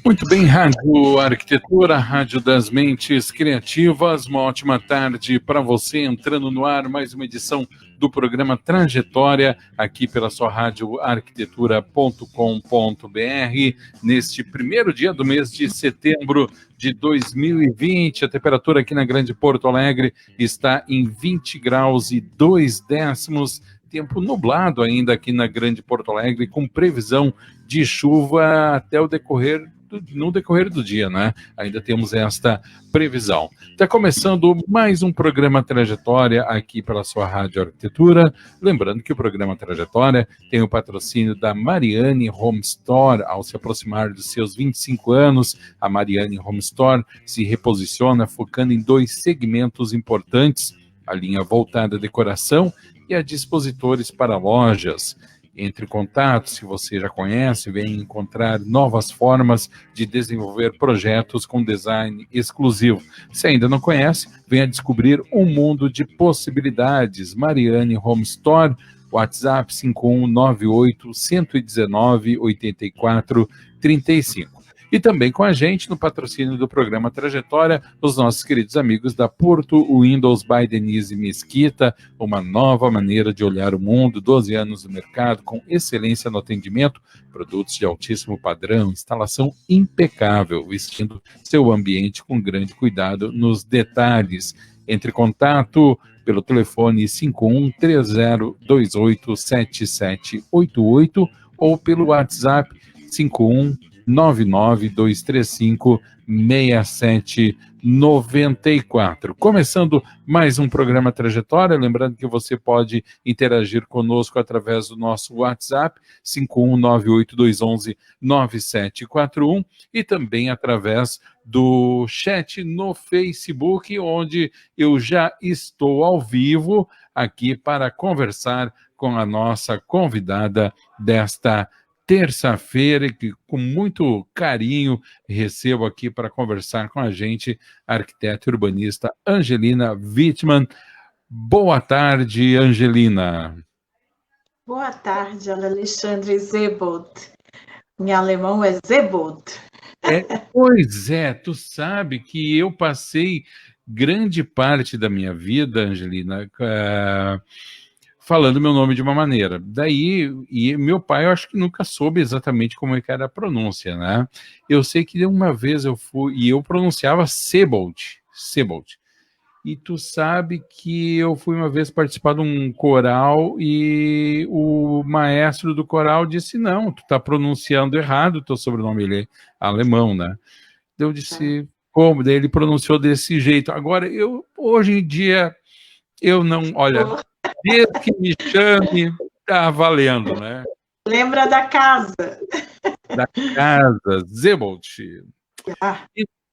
Muito bem, Rádio Arquitetura, Rádio das Mentes Criativas, uma ótima tarde para você, entrando no ar mais uma edição do programa Trajetória, aqui pela sua rádio arquitetura.com.br, neste primeiro dia do mês de setembro de 2020, a temperatura aqui na Grande Porto Alegre está em 20 graus e 2 décimos, tempo nublado ainda aqui na Grande Porto Alegre, com previsão de chuva até o decorrer no decorrer do dia, né? Ainda temos esta previsão. Está começando mais um programa Trajetória aqui pela sua Rádio Arquitetura. Lembrando que o programa Trajetória tem o patrocínio da Mariani Home Store. Ao se aproximar dos seus 25 anos, a Mariani Home Store se reposiciona focando em dois segmentos importantes: a linha voltada à decoração e a dispositores para lojas. Entre em contato, se você já conhece, venha encontrar novas formas de desenvolver projetos com design exclusivo. Se ainda não conhece, venha descobrir um mundo de possibilidades. Mariani Home Store, WhatsApp 5198-119-8435. E também com a gente, no patrocínio do programa Trajetória, os nossos queridos amigos da Porto Windows by Denise Mesquita, uma nova maneira de olhar o mundo, 12 anos no mercado, com excelência no atendimento, produtos de altíssimo padrão, instalação impecável, vestindo seu ambiente com grande cuidado nos detalhes. Entre em contato pelo telefone 5130287788 ou pelo WhatsApp 51992356794. Começando mais um programa Trajetória, lembrando que você pode interagir conosco através do nosso WhatsApp 51982119741 e também através do chat no Facebook, onde eu já estou ao vivo aqui para conversar com a nossa convidada desta terça-feira, que com muito carinho recebo aqui para conversar com a gente a arquiteta e urbanista Angelina Wittmann. Boa tarde, Angelina. Boa tarde, Alexandre Zebold. Em alemão é Zebold. Pois é, tu sabe que eu passei grande parte da minha vida, Angelina, falando meu nome de uma maneira. Daí, e meu pai, eu acho que nunca soube exatamente como é que era a pronúncia, né? Eu sei que uma vez eu fui, e eu pronunciava Sebold. E tu sabe que eu fui uma vez participar de um coral e o maestro do coral disse, não, tu tá pronunciando errado o teu sobrenome, ele é alemão, né? Eu disse, como? Daí ele pronunciou desse jeito. Agora, hoje em dia, eu não, olha... Desde que me chame, tá valendo, né? Lembra da casa. Da casa, Zebold.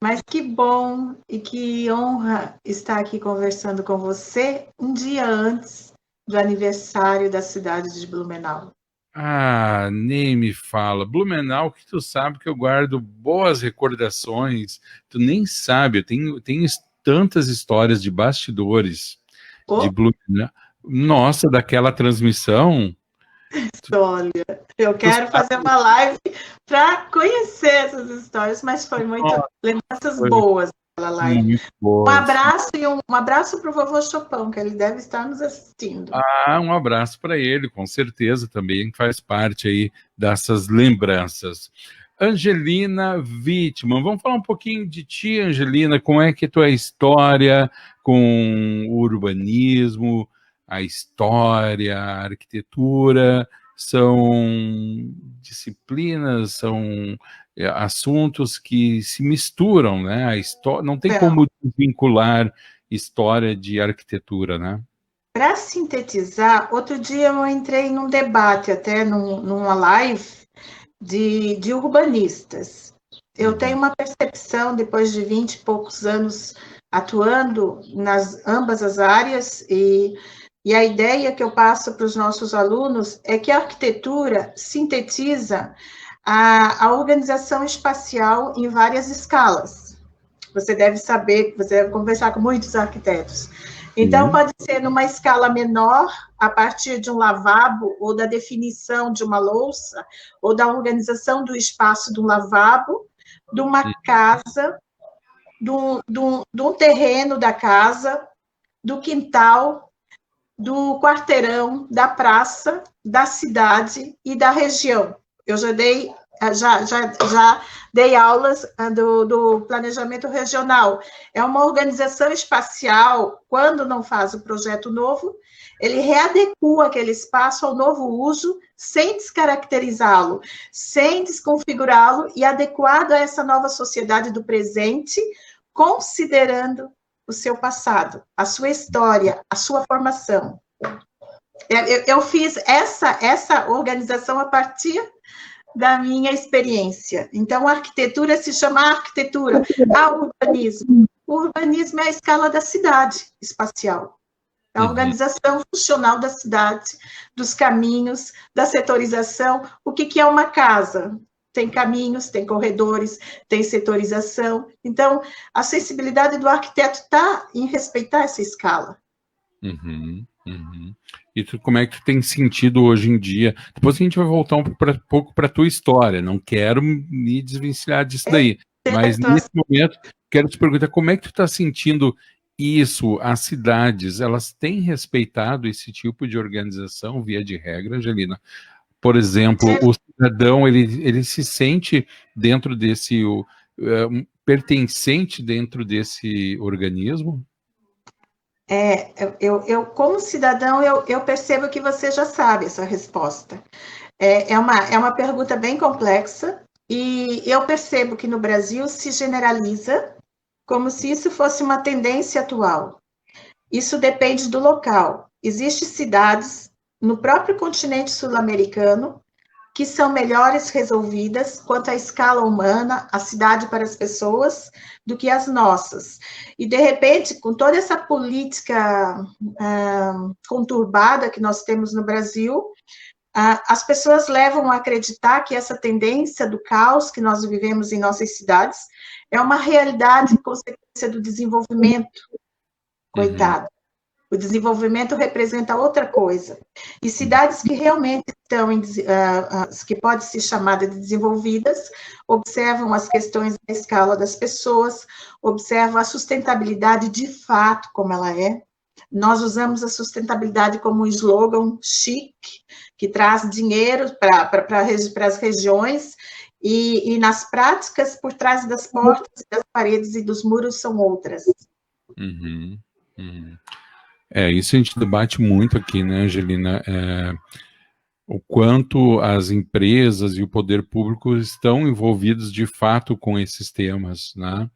Mas que bom e que honra estar aqui conversando com você um dia antes do aniversário da cidade de Blumenau. Ah, nem me fala. Blumenau, que tu sabe que eu guardo boas recordações. Tu nem sabe, eu tenho tantas histórias de bastidores de Blumenau. Nossa, daquela transmissão. Olha, eu quero fazer uma live para conhecer essas histórias, mas foi muito lembranças boas aquela live. Um abraço para o vovô Chopin, que ele deve estar nos assistindo. Um abraço para ele, com certeza, também faz parte aí dessas lembranças. Angelina Wittmann, vamos falar um pouquinho de ti, Angelina, como é que é a tua história com o urbanismo, a história, a arquitetura, são disciplinas, são assuntos que se misturam, né? A história, não tem como desvincular história de arquitetura, né? Para sintetizar, outro dia eu entrei num debate, até numa live de urbanistas. Eu tenho uma percepção, depois de 20 e poucos anos atuando nas ambas as áreas, e a ideia que eu passo para os nossos alunos é que a arquitetura sintetiza a organização espacial em várias escalas. Você deve saber, você deve conversar com muitos arquitetos. Então, pode ser numa escala menor, a partir de um lavabo, ou da definição de uma louça, ou da organização do espaço de um lavabo, de uma casa, de um terreno da casa, do quintal, do quarteirão, da praça, da cidade e da região. Eu já dei aulas do planejamento regional. É uma organização espacial, quando não faz o projeto novo, ele readequa aquele espaço ao novo uso, sem descaracterizá-lo, sem desconfigurá-lo e adequado a essa nova sociedade do presente, considerando o seu passado, a sua história, a sua formação. Eu fiz essa organização a partir da minha experiência. Então, a arquitetura se chama arquitetura, a urbanismo. O urbanismo é a escala da cidade espacial, a organização funcional da cidade, dos caminhos, da setorização. O que é uma casa? Tem caminhos, tem corredores, tem setorização. Então, a sensibilidade do arquiteto está em respeitar essa escala. E como é que tu tem sentido hoje em dia? Depois a gente vai voltar um pouco para a tua história, não quero me desvencilhar disso daí, mas nesse momento quero te perguntar como é que tu está sentindo isso, as cidades, elas têm respeitado esse tipo de organização via de regra, Angelina? Por exemplo, o cidadão, ele se sente dentro desse, pertencente dentro desse organismo? Eu como cidadão, eu percebo que você já sabe essa resposta. É uma pergunta bem complexa, e eu percebo que no Brasil se generaliza como se isso fosse uma tendência atual. Isso depende do local. Existem cidades no próprio continente sul-americano que são melhores resolvidas quanto à escala humana, a cidade para as pessoas, do que as nossas. E, de repente, com toda essa política conturbada que nós temos no Brasil, as pessoas levam a acreditar que essa tendência do caos que nós vivemos em nossas cidades é uma realidade consequência do desenvolvimento. Coitado. O desenvolvimento representa outra coisa. E cidades que realmente estão, que podem ser chamadas de desenvolvidas, observam as questões da escala das pessoas, observam a sustentabilidade de fato como ela é. Nós usamos a sustentabilidade como um slogan chique, que traz dinheiro para as regiões, e nas práticas, por trás das portas, das paredes e dos muros são outras. Isso a gente debate muito aqui, né, Angelina? O quanto as empresas e o poder público estão envolvidos de fato com esses temas, né?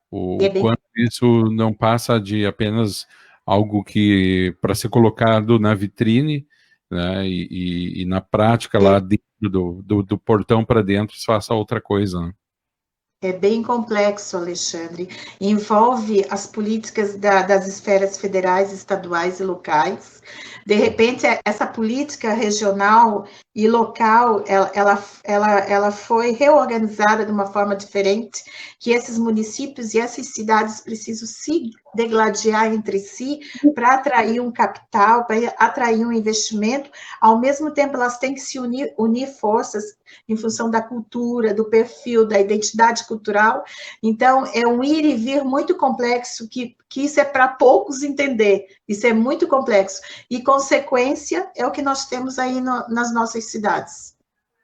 O quanto isso não passa de apenas algo que para ser colocado na vitrine, né, e na prática lá dentro do portão para dentro se faça outra coisa, né? É bem complexo, Alexandre. Envolve as políticas das esferas federais, estaduais e locais. De repente, essa política regional e local, ela foi reorganizada de uma forma diferente, que esses municípios e essas cidades precisam se degladiar entre si para atrair um capital, para atrair um investimento. Ao mesmo tempo, elas têm que se unir forças em função da cultura, do perfil, da identidade cultural. Então, é um ir e vir muito complexo, que isso é para poucos entender. Isso é muito complexo. E consequência é o que nós temos aí nas nossas cidades.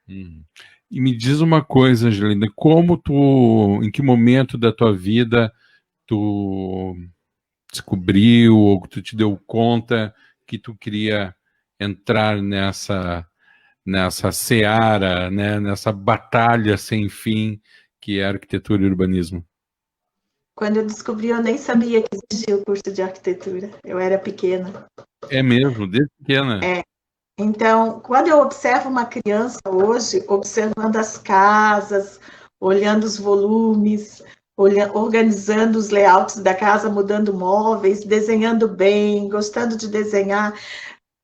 E me diz uma coisa, Angelina, em que momento da tua vida tu descobriu ou tu te deu conta que tu queria entrar nessa seara, né, nessa batalha sem fim que é arquitetura e urbanismo? Quando eu descobri, eu nem sabia que existia o curso de arquitetura. Eu era pequena. É mesmo, desde pequena? Então, quando eu observo uma criança hoje, observando as casas, olhando os volumes, organizando os layouts da casa, mudando móveis, desenhando bem, gostando de desenhar,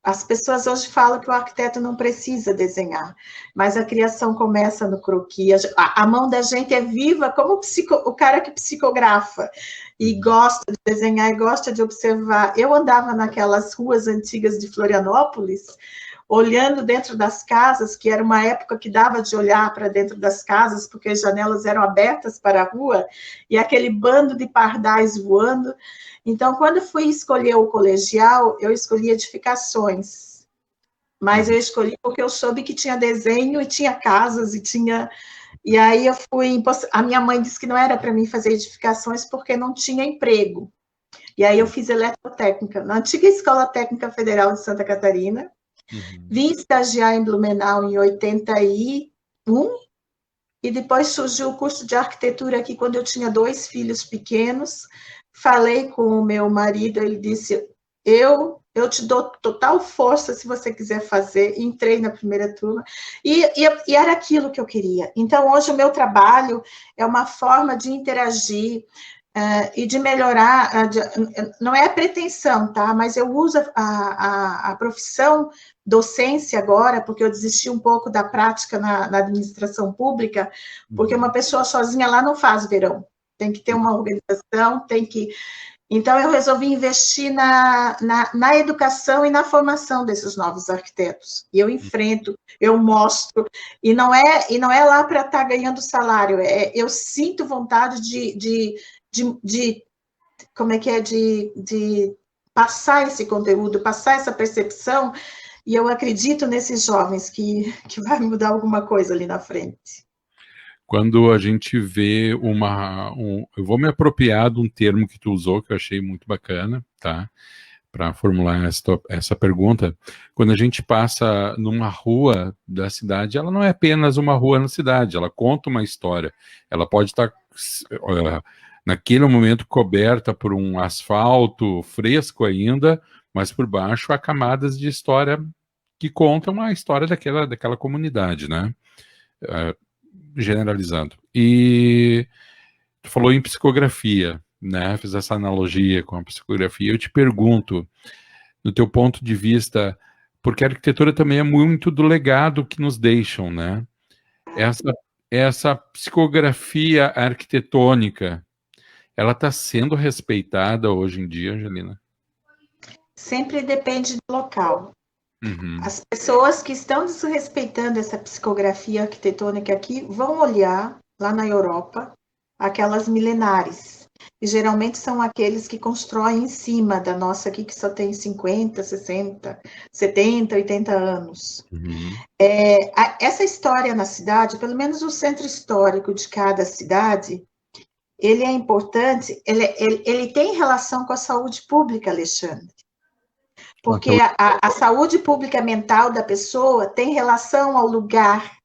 As pessoas hoje falam que o arquiteto não precisa desenhar, mas a criação começa no croquis. A mão da gente é viva como o cara que psicografa e gosta de desenhar e gosta de observar. Eu andava naquelas ruas antigas de Florianópolis, olhando dentro das casas, que era uma época que dava de olhar para dentro das casas, porque as janelas eram abertas para a rua, e aquele bando de pardais voando. Então, quando fui escolher o colegial, eu escolhi edificações, mas eu escolhi porque eu soube que tinha desenho e tinha casas e tinha... E aí eu fui... A minha mãe disse que não era para mim fazer edificações porque não tinha emprego. E aí eu fiz eletrotécnica, na antiga Escola Técnica Federal de Santa Catarina. Vim estagiar em Blumenau em 81, e depois surgiu o curso de arquitetura aqui quando eu tinha 2 filhos pequenos. Falei com o meu marido, ele disse, eu te dou total força se você quiser fazer. Entrei na primeira turma, e era aquilo que eu queria. Então, hoje o meu trabalho é uma forma de interagir, e de melhorar, não é a pretensão, tá? Mas eu uso a profissão docência agora, porque eu desisti um pouco da prática na administração pública, porque uma pessoa sozinha lá não faz verão. Tem que ter uma organização, tem que... Então, eu resolvi investir na educação e na formação desses novos arquitetos. E eu enfrento, eu mostro, e não é lá para estar ganhando salário, eu sinto vontade de como é que é, de passar esse conteúdo, passar essa percepção, e eu acredito nesses jovens que vai mudar alguma coisa ali na frente. Quando a gente vê eu vou me apropriar de um termo que tu usou, que eu achei muito bacana, tá? Para formular essa pergunta. Quando a gente passa numa rua da cidade, ela não é apenas uma rua na cidade, ela conta uma história. Ela pode estar naquele momento coberta por um asfalto fresco ainda, mas por baixo há camadas de história que contam a história daquela comunidade, né? Generalizando. E tu falou em psicografia, né? Fiz essa analogia com a psicografia. Eu te pergunto, no teu ponto de vista, porque a arquitetura também é muito do legado que nos deixam, né? Essa psicografia arquitetônica, ela está sendo respeitada hoje em dia, Angelina? Sempre depende do local. As pessoas que estão desrespeitando essa psicografia arquitetônica aqui vão olhar lá na Europa aquelas milenares, e geralmente são aqueles que constroem em cima da nossa aqui, que só tem 50, 60, 70, 80 anos. Essa história na cidade, pelo menos o centro histórico de cada cidade, ele é importante, ele tem relação com a saúde pública, Alexandre. Porque a saúde pública mental da pessoa tem relação ao lugar,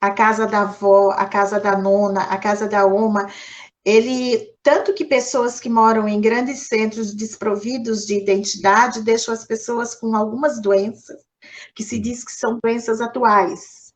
a casa da avó, a casa da nona, a casa da oma. Tanto que pessoas que moram em grandes centros desprovidos de identidade deixam as pessoas com algumas doenças, que se diz que são doenças atuais.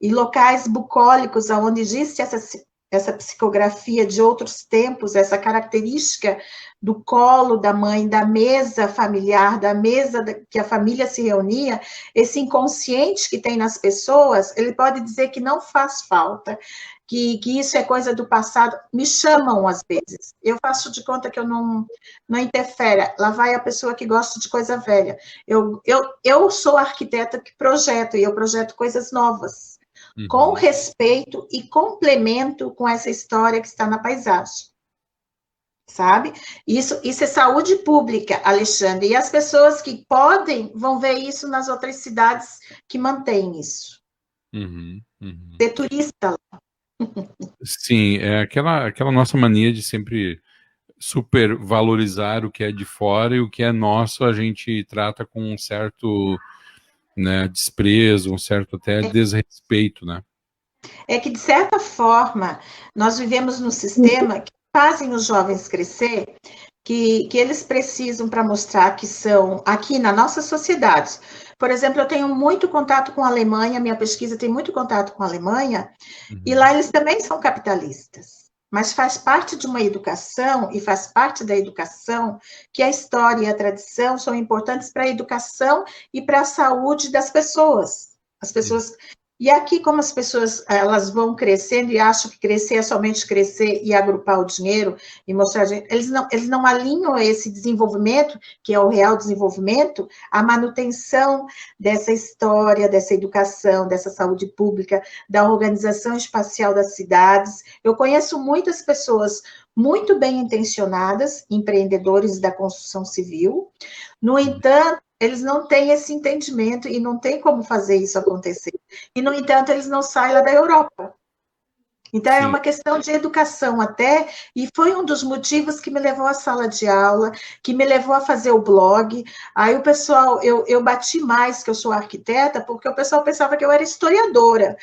E locais bucólicos, onde existe essa psicografia de outros tempos, essa característica do colo da mãe, da mesa familiar, da mesa que a família se reunia, esse inconsciente que tem nas pessoas, ele pode dizer que não faz falta, que isso é coisa do passado. Me chamam às vezes, eu faço de conta que eu não interfere, lá vai a pessoa que gosta de coisa velha. Eu sou arquiteta que projeto, e eu projeto coisas novas, com respeito e complemento com essa história que está na paisagem, sabe? Isso é saúde pública, Alexandre, e as pessoas que podem vão ver isso nas outras cidades que mantêm isso. Ser turista lá. Sim, é aquela nossa mania de sempre supervalorizar o que é de fora, e o que é nosso a gente trata com um certo... né, desprezo, um certo até desrespeito, né? É que, de certa forma, nós vivemos num sistema que fazem os jovens crescer, que eles precisam para mostrar que são, aqui na nossa sociedade. Por exemplo, eu tenho muito contato com a Alemanha, minha pesquisa tem muito contato com a Alemanha, e lá eles também são capitalistas. mas faz parte de uma educação, e faz parte da educação, que a história e a tradição são importantes para a educação e para a saúde das pessoas. As pessoas... E aqui, como as pessoas elas vão crescendo e acham que crescer é somente crescer e agrupar o dinheiro e mostrar... Eles não alinham esse desenvolvimento, que é o real desenvolvimento, à manutenção dessa história, dessa educação, dessa saúde pública, da organização espacial das cidades. Eu conheço muitas pessoas muito bem intencionadas, empreendedores da construção civil. No entanto, eles não têm esse entendimento e não tem como fazer isso acontecer. E, no entanto, eles não saem lá da Europa. Então, é uma questão de educação até, e foi um dos motivos que me levou à sala de aula, que me levou a fazer o blog. Aí o pessoal, eu bati mais que eu sou arquiteta, porque o pessoal pensava que eu era historiadora.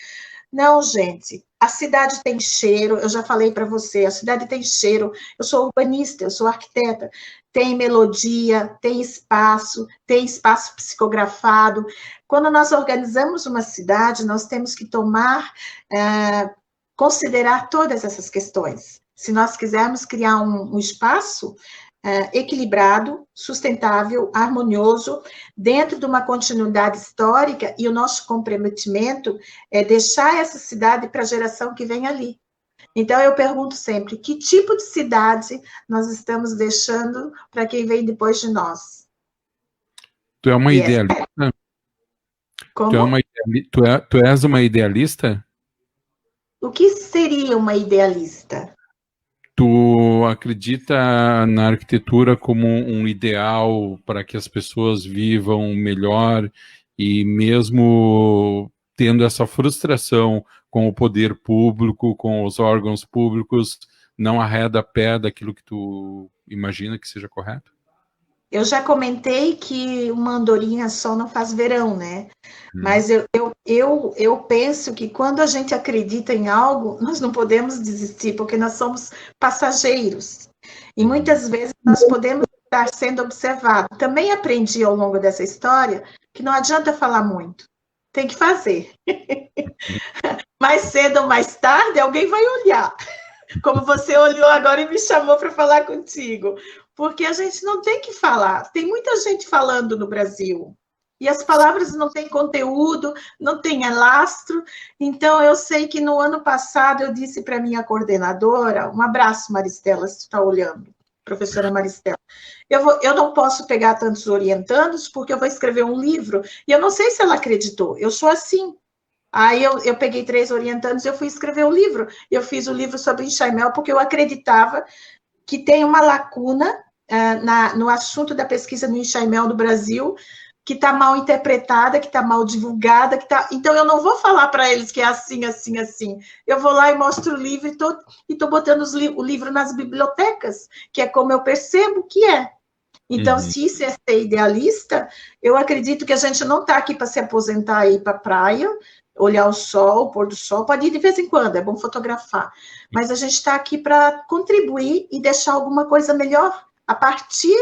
Não, gente, a cidade tem cheiro, eu já falei para você, a cidade tem cheiro, eu sou urbanista, eu sou arquiteta, tem melodia, tem espaço psicografado. Quando nós organizamos uma cidade, nós temos que considerar todas essas questões. Se nós quisermos criar um espaço equilibrado, sustentável, harmonioso, dentro de uma continuidade histórica, e o nosso comprometimento é deixar essa cidade para a geração que vem ali. Então, eu pergunto sempre, que tipo de cidade nós estamos deixando para quem vem depois de nós? Tu é uma idealista? Como? Tu és uma idealista? O que seria uma idealista? Tu acredita na arquitetura como um ideal para que as pessoas vivam melhor e mesmo tendo essa frustração com o poder público, com os órgãos públicos, não arreda pé daquilo que tu imagina que seja correto? Eu já comentei que uma andorinha só não faz verão, né? Mas eu penso que quando a gente acredita em algo, nós não podemos desistir, porque nós somos passageiros. E muitas vezes nós podemos estar sendo observados. Também aprendi ao longo dessa história que não adianta falar muito, tem que fazer. Mais cedo ou mais tarde, alguém vai olhar. Como você olhou agora e me chamou para falar contigo. Porque a gente não tem que falar. Tem muita gente falando no Brasil. E as palavras não têm conteúdo, não têm lastro. Então, eu sei que no ano passado eu disse para minha coordenadora, um abraço, Maristela, se tu está olhando, professora Maristela, eu não posso pegar tantos orientandos porque eu vou escrever um livro. E eu não sei se ela acreditou, eu sou assim. Aí eu peguei 3 orientandos e eu fui escrever o livro. Eu fiz o livro sobre enxaimel porque eu acreditava que tem uma lacuna no assunto da pesquisa no enxaimel no Brasil, que está mal interpretada, que está mal divulgada, então eu não vou falar para eles que é assim, assim, assim. Eu vou lá e mostro o livro e estou botando o livro nas bibliotecas, que é como eu percebo que é. Então, se isso é ser idealista, eu acredito que a gente não está aqui para se aposentar e ir para a praia, olhar o sol, o pôr do sol, pode ir de vez em quando, é bom fotografar, mas a gente está aqui para contribuir e deixar alguma coisa melhor a partir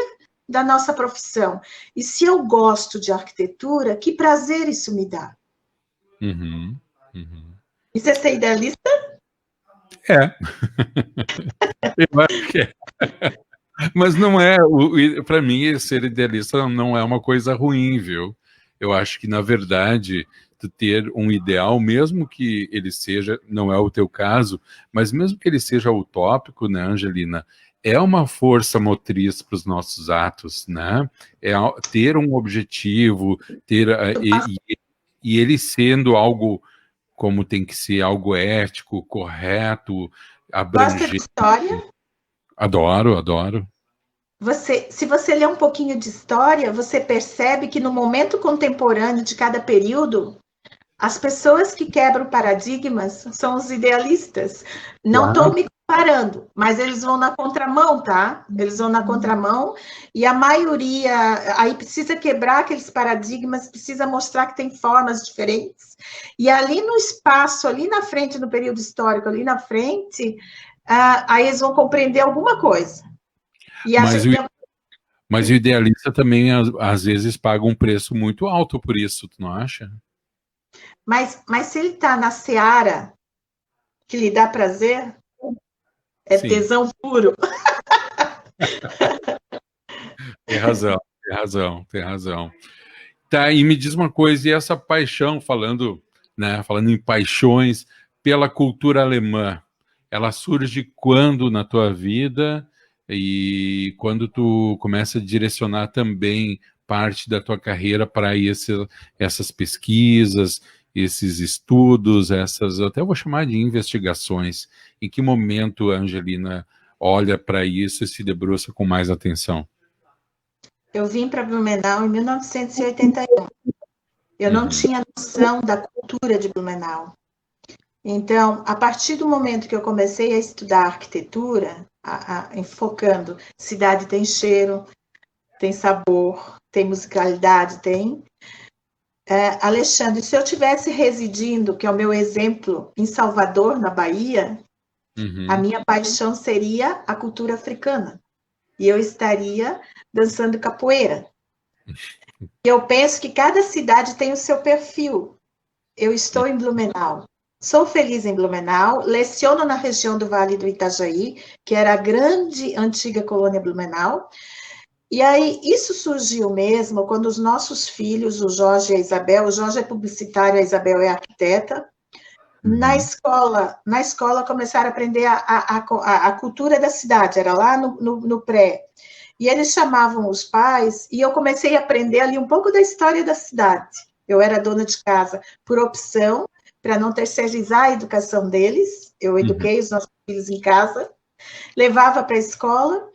da nossa profissão. E se eu gosto de arquitetura, que prazer isso me dá. Isso é ser idealista? É. Eu acho que é. Mas não é, para mim, ser idealista não é uma coisa ruim, viu? Eu acho que, na verdade, tu ter um ideal, mesmo que ele seja, não é o teu caso, mas mesmo que ele seja utópico, né, Angelina, é uma força motriz para os nossos atos, né? É ter um objetivo, e ele sendo algo como tem que ser, algo ético, correto, abrangente. Gosta de história? Adoro. Se você ler um pouquinho de história, você percebe que no momento contemporâneo de cada período, as pessoas que quebram paradigmas são os idealistas. Não estou me comparando, mas eles vão na contramão, tá? Eles vão na contramão e a maioria aí precisa quebrar aqueles paradigmas, precisa mostrar que tem formas diferentes. E ali no espaço, ali na frente, no período histórico, ali na frente, aí eles vão compreender alguma coisa. Mas o idealista também, às vezes, paga um preço muito alto por isso, tu não acha? Mas se ele está na seara que lhe dá prazer, É Sim, tesão puro. tem razão, tem razão, tem razão. Tá, e me diz uma coisa, e essa paixão, falando, né, falando em paixões pela cultura alemã, ela surge quando na tua vida e quando tu começa a direcionar também parte da tua carreira para essas pesquisas, esses estudos, essas, até eu vou chamar de investigações. Em que momento a Angelina olha para isso e se debruça com mais atenção? Eu vim para Blumenau em 1981. Eu não Uhum, tinha noção da cultura de Blumenau. Então, a partir do momento que eu comecei a estudar arquitetura, enfocando cidade tem cheiro, tem sabor, tem musicalidade, tem. Alexandre, se eu tivesse residindo, que é o meu exemplo, em Salvador, na Bahia, a uhum, minha paixão seria a cultura africana. E eu estaria dançando capoeira. Eu penso que cada cidade tem o seu perfil. Eu estou em Blumenau. Sou feliz em Blumenau, leciono na região do Vale do Itajaí, que era a grande antiga colônia Blumenau. E aí, isso surgiu mesmo quando os nossos filhos, o Jorge e a Isabel, o Jorge é publicitário, a Isabel é arquiteta, uhum, na escola começaram a aprender a cultura da cidade, era lá no pré. E eles chamavam os pais, e eu comecei a aprender ali um pouco da história da cidade. Eu era dona de casa por opção, para não terceirizar a educação deles. Eu uhum. eduquei os nossos filhos em casa, levava para a escola,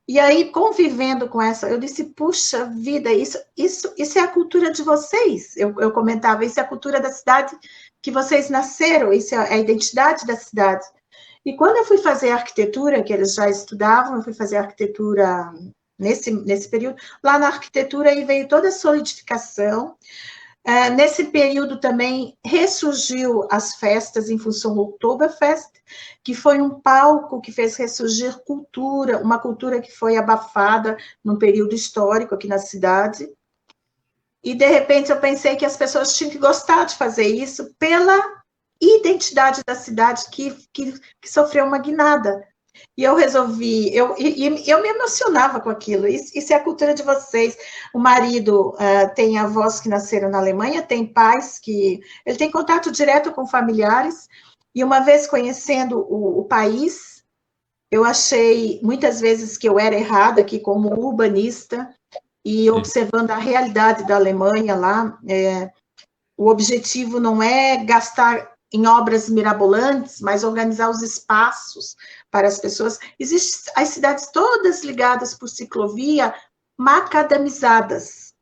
e aí, convivendo com essa, eu disse, puxa vida, isso é a cultura de vocês. Eu comentava, isso é a cultura da cidade que vocês nasceram, isso é a identidade da cidade. E quando eu fui fazer arquitetura, que eles já estudavam, eu fui fazer arquitetura nesse período, lá na arquitetura aí veio toda a solidificação. Nesse período também ressurgiu as festas em função do Oktoberfest, que foi um palco que fez ressurgir cultura, uma cultura que foi abafada num período histórico aqui na cidade. E, de repente, eu pensei que as pessoas tinham que gostar de fazer isso pela identidade da cidade que sofreu uma guinada. E eu resolvi, eu me emocionava com aquilo. Isso é a cultura de vocês. O marido tem avós que nasceram na Alemanha, tem pais que. Ele tem contato direto com familiares. E uma vez conhecendo o país, eu achei muitas vezes que eu era errada aqui como urbanista e observando a realidade da Alemanha lá. O objetivo não é gastar em obras mirabolantes, mas organizar os espaços para as pessoas. Existem as cidades todas ligadas por ciclovia, macadamizadas.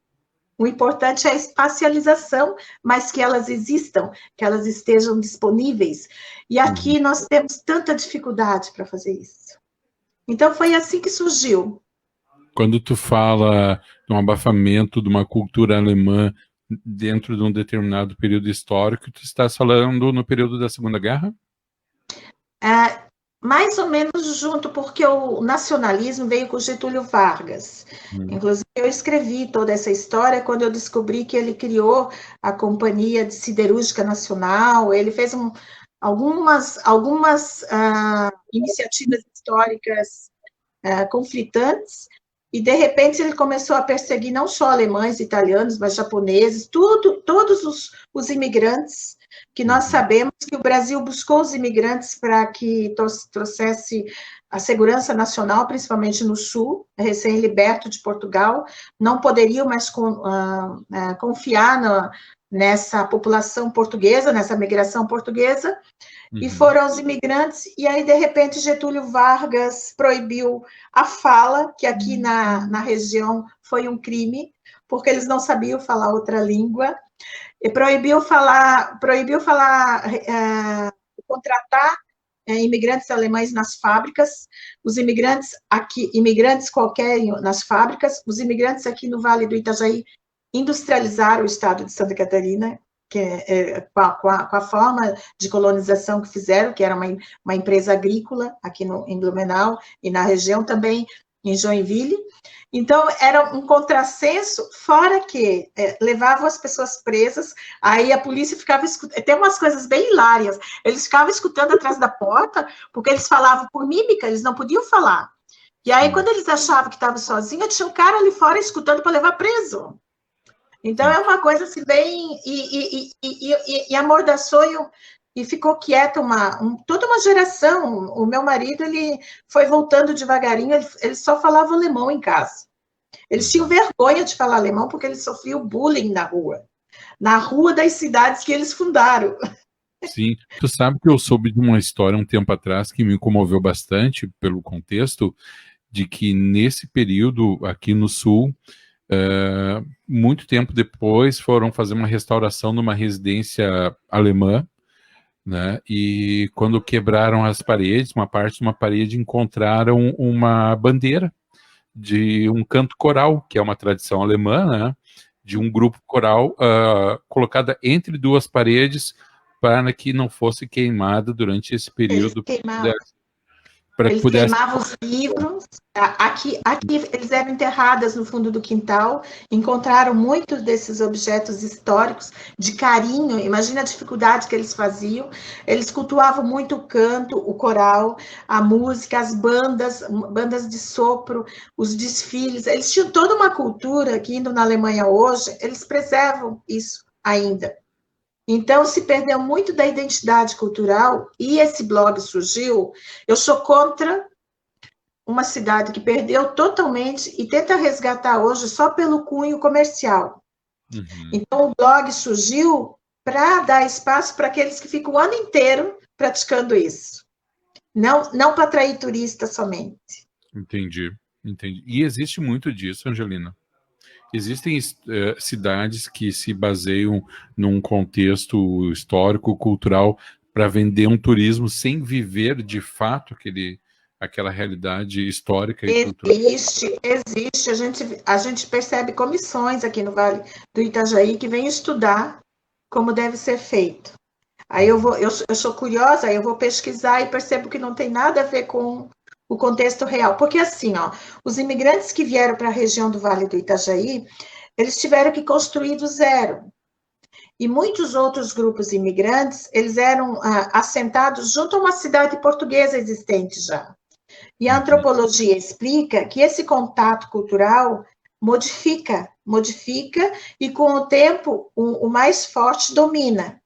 O importante é a espacialização, mas que elas existam, que elas estejam disponíveis. E Uhum. aqui nós temos tanta dificuldade para fazer isso. Então foi assim que surgiu. Quando tu fala de um abafamento de uma cultura alemã dentro de um determinado período histórico, tu estás falando no período da Segunda Guerra? Mais ou menos junto, porque o nacionalismo veio com Getúlio Vargas. Hum. Inclusive, eu escrevi toda essa história quando eu descobri que ele criou a Companhia de Siderúrgica Nacional, ele fez algumas iniciativas históricas conflitantes, e de repente ele começou a perseguir não só alemães, italianos, mas japoneses, todos os imigrantes, que nós sabemos que o Brasil buscou os imigrantes para que trouxesse a segurança nacional, principalmente no sul, recém-liberto de Portugal, não poderiam mais confiar nessa população portuguesa, nessa migração portuguesa, e Uhum. foram os imigrantes, e aí, de repente, Getúlio Vargas proibiu a fala, que aqui na região foi um crime, porque eles não sabiam falar outra língua, e contratar imigrantes alemães nas fábricas, os imigrantes aqui, imigrantes qualquer nas fábricas, os imigrantes aqui no Vale do Itajaí industrializaram o estado de Santa Catarina, com a forma de colonização que fizeram, que era uma empresa agrícola aqui em Blumenau e na região também, em Joinville. Então, era um contrassenso, fora que levavam as pessoas presas, aí a polícia ficava escutando, tem umas coisas bem hilárias, eles ficavam escutando atrás da porta, porque eles falavam por mímica, eles não podiam falar. E aí, quando eles achavam que estavam sozinhos, tinha um cara ali fora escutando para levar preso. Então, é uma coisa assim, bem... E amordaçou e ficou quieta toda uma geração. O meu marido, ele foi voltando devagarinho, ele só falava alemão em casa. Eles tinham vergonha de falar alemão porque eles sofriam bullying na rua das cidades que eles fundaram. Sim, tu sabe que eu soube de uma história um tempo atrás que me comoveu bastante pelo contexto, de que nesse período aqui no Sul, muito tempo depois foram fazer uma restauração numa residência alemã, né? E quando quebraram as paredes, uma parte de uma parede, encontraram uma bandeira de um canto coral, que é uma tradição alemã, né? De um grupo coral colocada entre duas paredes para que não fosse queimada durante esse período. Eles queimavam os livros. Aqui eles eram enterradas no fundo do quintal, encontraram muitos desses objetos históricos de carinho. Imagina a dificuldade que eles faziam. Eles cultuavam muito o canto, o coral, a música, as bandas de sopro, os desfiles. Eles tinham toda uma cultura que, indo na Alemanha hoje, eles preservam isso ainda. Então, se perdeu muito da identidade cultural, e esse blog surgiu. Eu sou contra uma cidade que perdeu totalmente e tenta resgatar hoje só pelo cunho comercial. Uhum. Então, o blog surgiu para dar espaço para aqueles que ficam o ano inteiro praticando isso. Não para atrair turista somente. Entendi. E existe muito disso, Angelina. Existem cidades que se baseiam num contexto histórico, cultural, para vender um turismo sem viver de fato aquela realidade histórica e cultural. Existe. A gente percebe comissões aqui no Vale do Itajaí que vêm estudar como deve ser feito. Aí eu sou curiosa, aí eu vou pesquisar e percebo que não tem nada a ver com o contexto real. Porque assim, os imigrantes que vieram para a região do Vale do Itajaí, eles tiveram que construir do zero. E muitos outros grupos imigrantes, eles eram assentados junto a uma cidade portuguesa existente já. E a antropologia explica que esse contato cultural modifica, e com o tempo o mais forte domina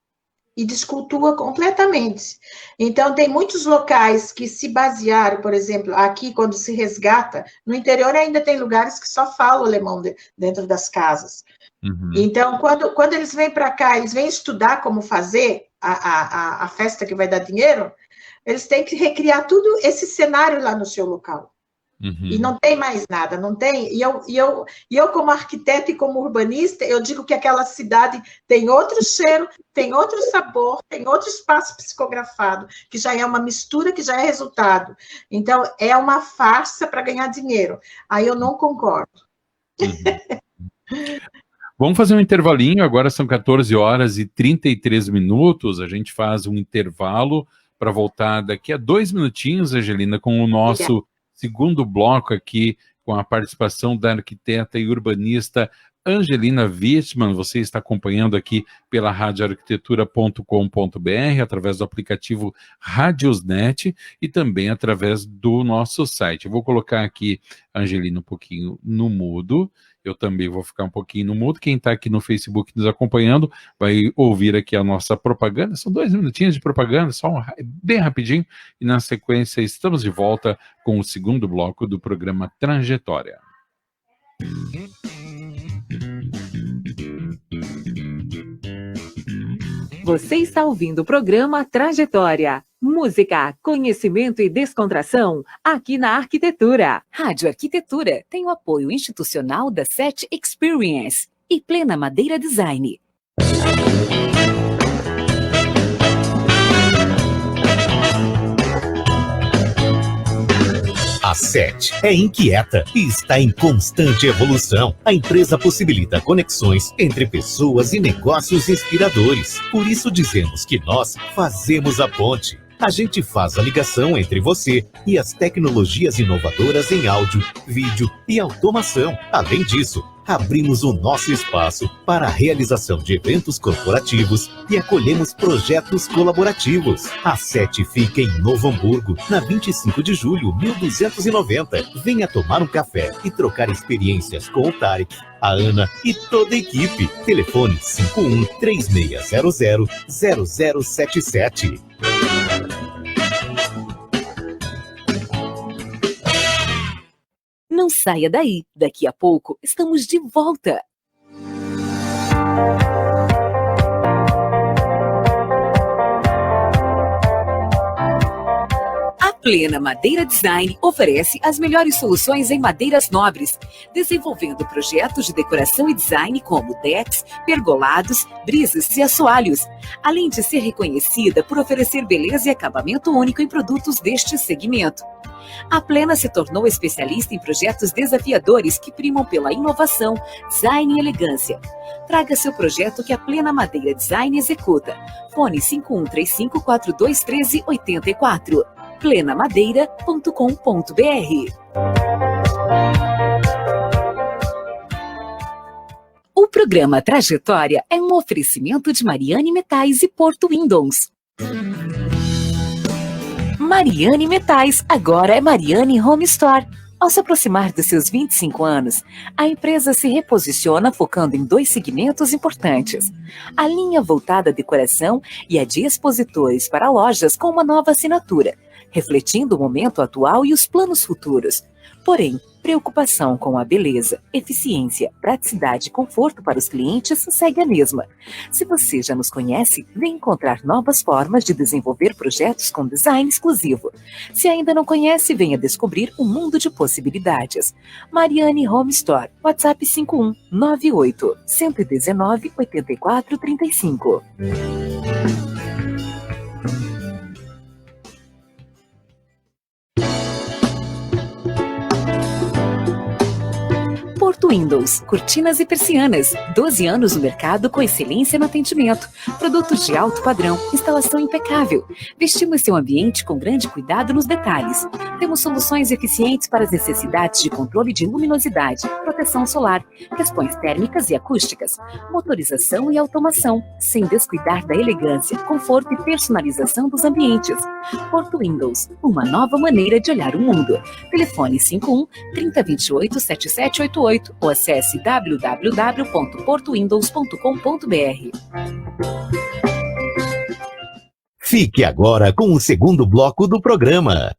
e descultua completamente. Então, tem muitos locais que se basearam, por exemplo, aqui, quando se resgata, no interior ainda tem lugares que só falam alemão dentro das casas. Uhum. Então, quando eles vêm para cá, eles vêm estudar como fazer a festa que vai dar dinheiro, eles têm que recriar tudo esse cenário lá no seu local. Uhum. E não tem mais nada, não tem. E eu, como arquiteta e como urbanista, eu digo que aquela cidade tem outro cheiro, tem outro sabor, tem outro espaço psicografado, que já é uma mistura, que já é resultado. Então, é uma farsa para ganhar dinheiro. Aí eu não concordo. Uhum. Vamos fazer um intervalinho, agora são 14 horas e 33 minutos, a gente faz um intervalo para voltar daqui a 2 minutinhos, Angelina, com o nosso segundo bloco aqui, com a participação da arquiteta e urbanista Angelina Wittmann. Você está acompanhando aqui pela radioarquitetura.com.br, através do aplicativo Radiosnet e também através do nosso site. Eu vou colocar aqui a Angelina um pouquinho no mudo. Eu também vou ficar um pouquinho no mudo. Quem está aqui no Facebook nos acompanhando vai ouvir aqui a nossa propaganda. São 2 minutinhos de propaganda, bem rapidinho. E na sequência estamos de volta com o segundo bloco do programa Trajetória. Você está ouvindo o programa Trajetória. Música, conhecimento e descontração aqui na Arquitetura. Rádio Arquitetura tem o apoio institucional da SET Experience e Plena Madeira Design. A SET é inquieta e está em constante evolução. A empresa possibilita conexões entre pessoas e negócios inspiradores. Por isso dizemos que nós fazemos a ponte. A gente faz a ligação entre você e as tecnologias inovadoras em áudio, vídeo e automação. Além disso, abrimos o nosso espaço para a realização de eventos corporativos e acolhemos projetos colaborativos. A SET fica em Novo Hamburgo, na 25 de julho, 1290. Venha tomar um café e trocar experiências com o Tarek, a Ana e toda a equipe. Telefone 51-3600-0077. Não saia daí, daqui a pouco estamos de volta. A Plena Madeira Design oferece as melhores soluções em madeiras nobres, desenvolvendo projetos de decoração e design como decks, pergolados, brisas e assoalhos, além de ser reconhecida por oferecer beleza e acabamento único em produtos deste segmento. A Plena se tornou especialista em projetos desafiadores que primam pela inovação, design e elegância. Traga seu projeto que a Plena Madeira Design executa. Fone 5135-4213-84. plenamadeira.com.br. O programa Trajetória é um oferecimento de Mariane Metais e Porto Windows. Mariane Metais, agora é Mariane Home Store. Ao se aproximar dos seus 25 anos, a empresa se reposiciona focando em 2 segmentos importantes: a linha voltada à decoração e a de expositores para lojas com uma nova assinatura, refletindo o momento atual e os planos futuros. Porém, preocupação com a beleza, eficiência, praticidade e conforto para os clientes segue a mesma. Se você já nos conhece, vem encontrar novas formas de desenvolver projetos com design exclusivo. Se ainda não conhece, venha descobrir um mundo de possibilidades. Mariane Home Store, WhatsApp 5198 119 8435. Porto Windows, cortinas e persianas. 12 anos no mercado com excelência no atendimento. Produtos de alto padrão, instalação impecável. Vestimos seu ambiente com grande cuidado nos detalhes. Temos soluções eficientes para as necessidades de controle de luminosidade, proteção solar, questões térmicas e acústicas, motorização e automação, sem descuidar da elegância, conforto e personalização dos ambientes. Porto Windows, uma nova maneira de olhar o mundo. Telefone 51-3028-7788 ou acesse www.portowindows.com.br. Fique agora com o segundo bloco do programa.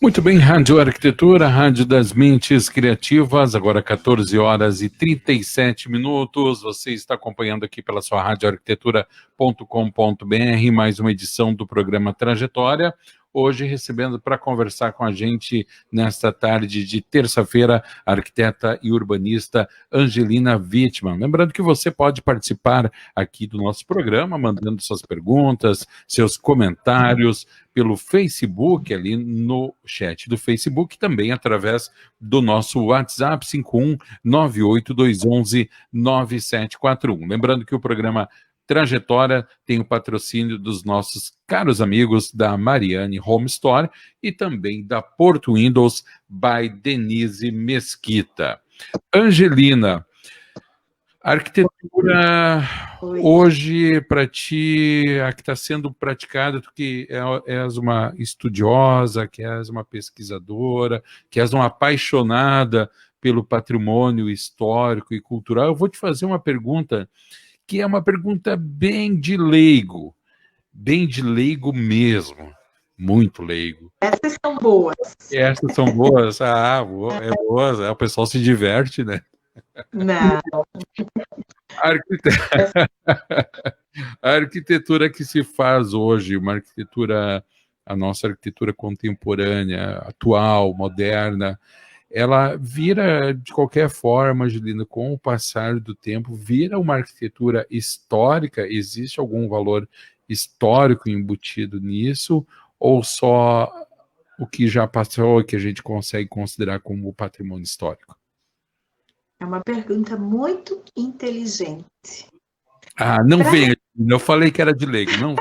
Muito bem, Rádio Arquitetura, Rádio das Mentes Criativas, agora 14 horas e 37 minutos. Você está acompanhando aqui pela sua radioarquitetura.com.br, mais uma edição do programa Trajetória. Hoje recebendo para conversar com a gente nesta tarde de terça-feira, a arquiteta e urbanista Angelina Wittmann. Lembrando que você pode participar aqui do nosso programa, mandando suas perguntas, seus comentários pelo Facebook, ali no chat do Facebook, também através do nosso WhatsApp 51982119741. Lembrando que o programa Trajetória tem o patrocínio dos nossos caros amigos da Mariane Home Store e também da Porto Windows by Denise Mesquita. Angelina, a arquitetura hoje para ti, a que está sendo praticada, tu que és uma estudiosa, que és uma pesquisadora, que és uma apaixonada pelo patrimônio histórico e cultural, eu vou te fazer uma pergunta que é uma pergunta bem de leigo mesmo, muito leigo. Essas são boas. Essas são boas? É boas, o pessoal se diverte, né? Não. A arquitetura que se faz hoje, a nossa arquitetura contemporânea, atual, moderna, ela vira, de qualquer forma, Angelina, com o passar do tempo, vira uma arquitetura histórica? Existe algum valor histórico embutido nisso, ou só o que já passou e que a gente consegue considerar como patrimônio histórico? É uma pergunta muito inteligente. Ah, não vem, eu falei que era de leigo, não.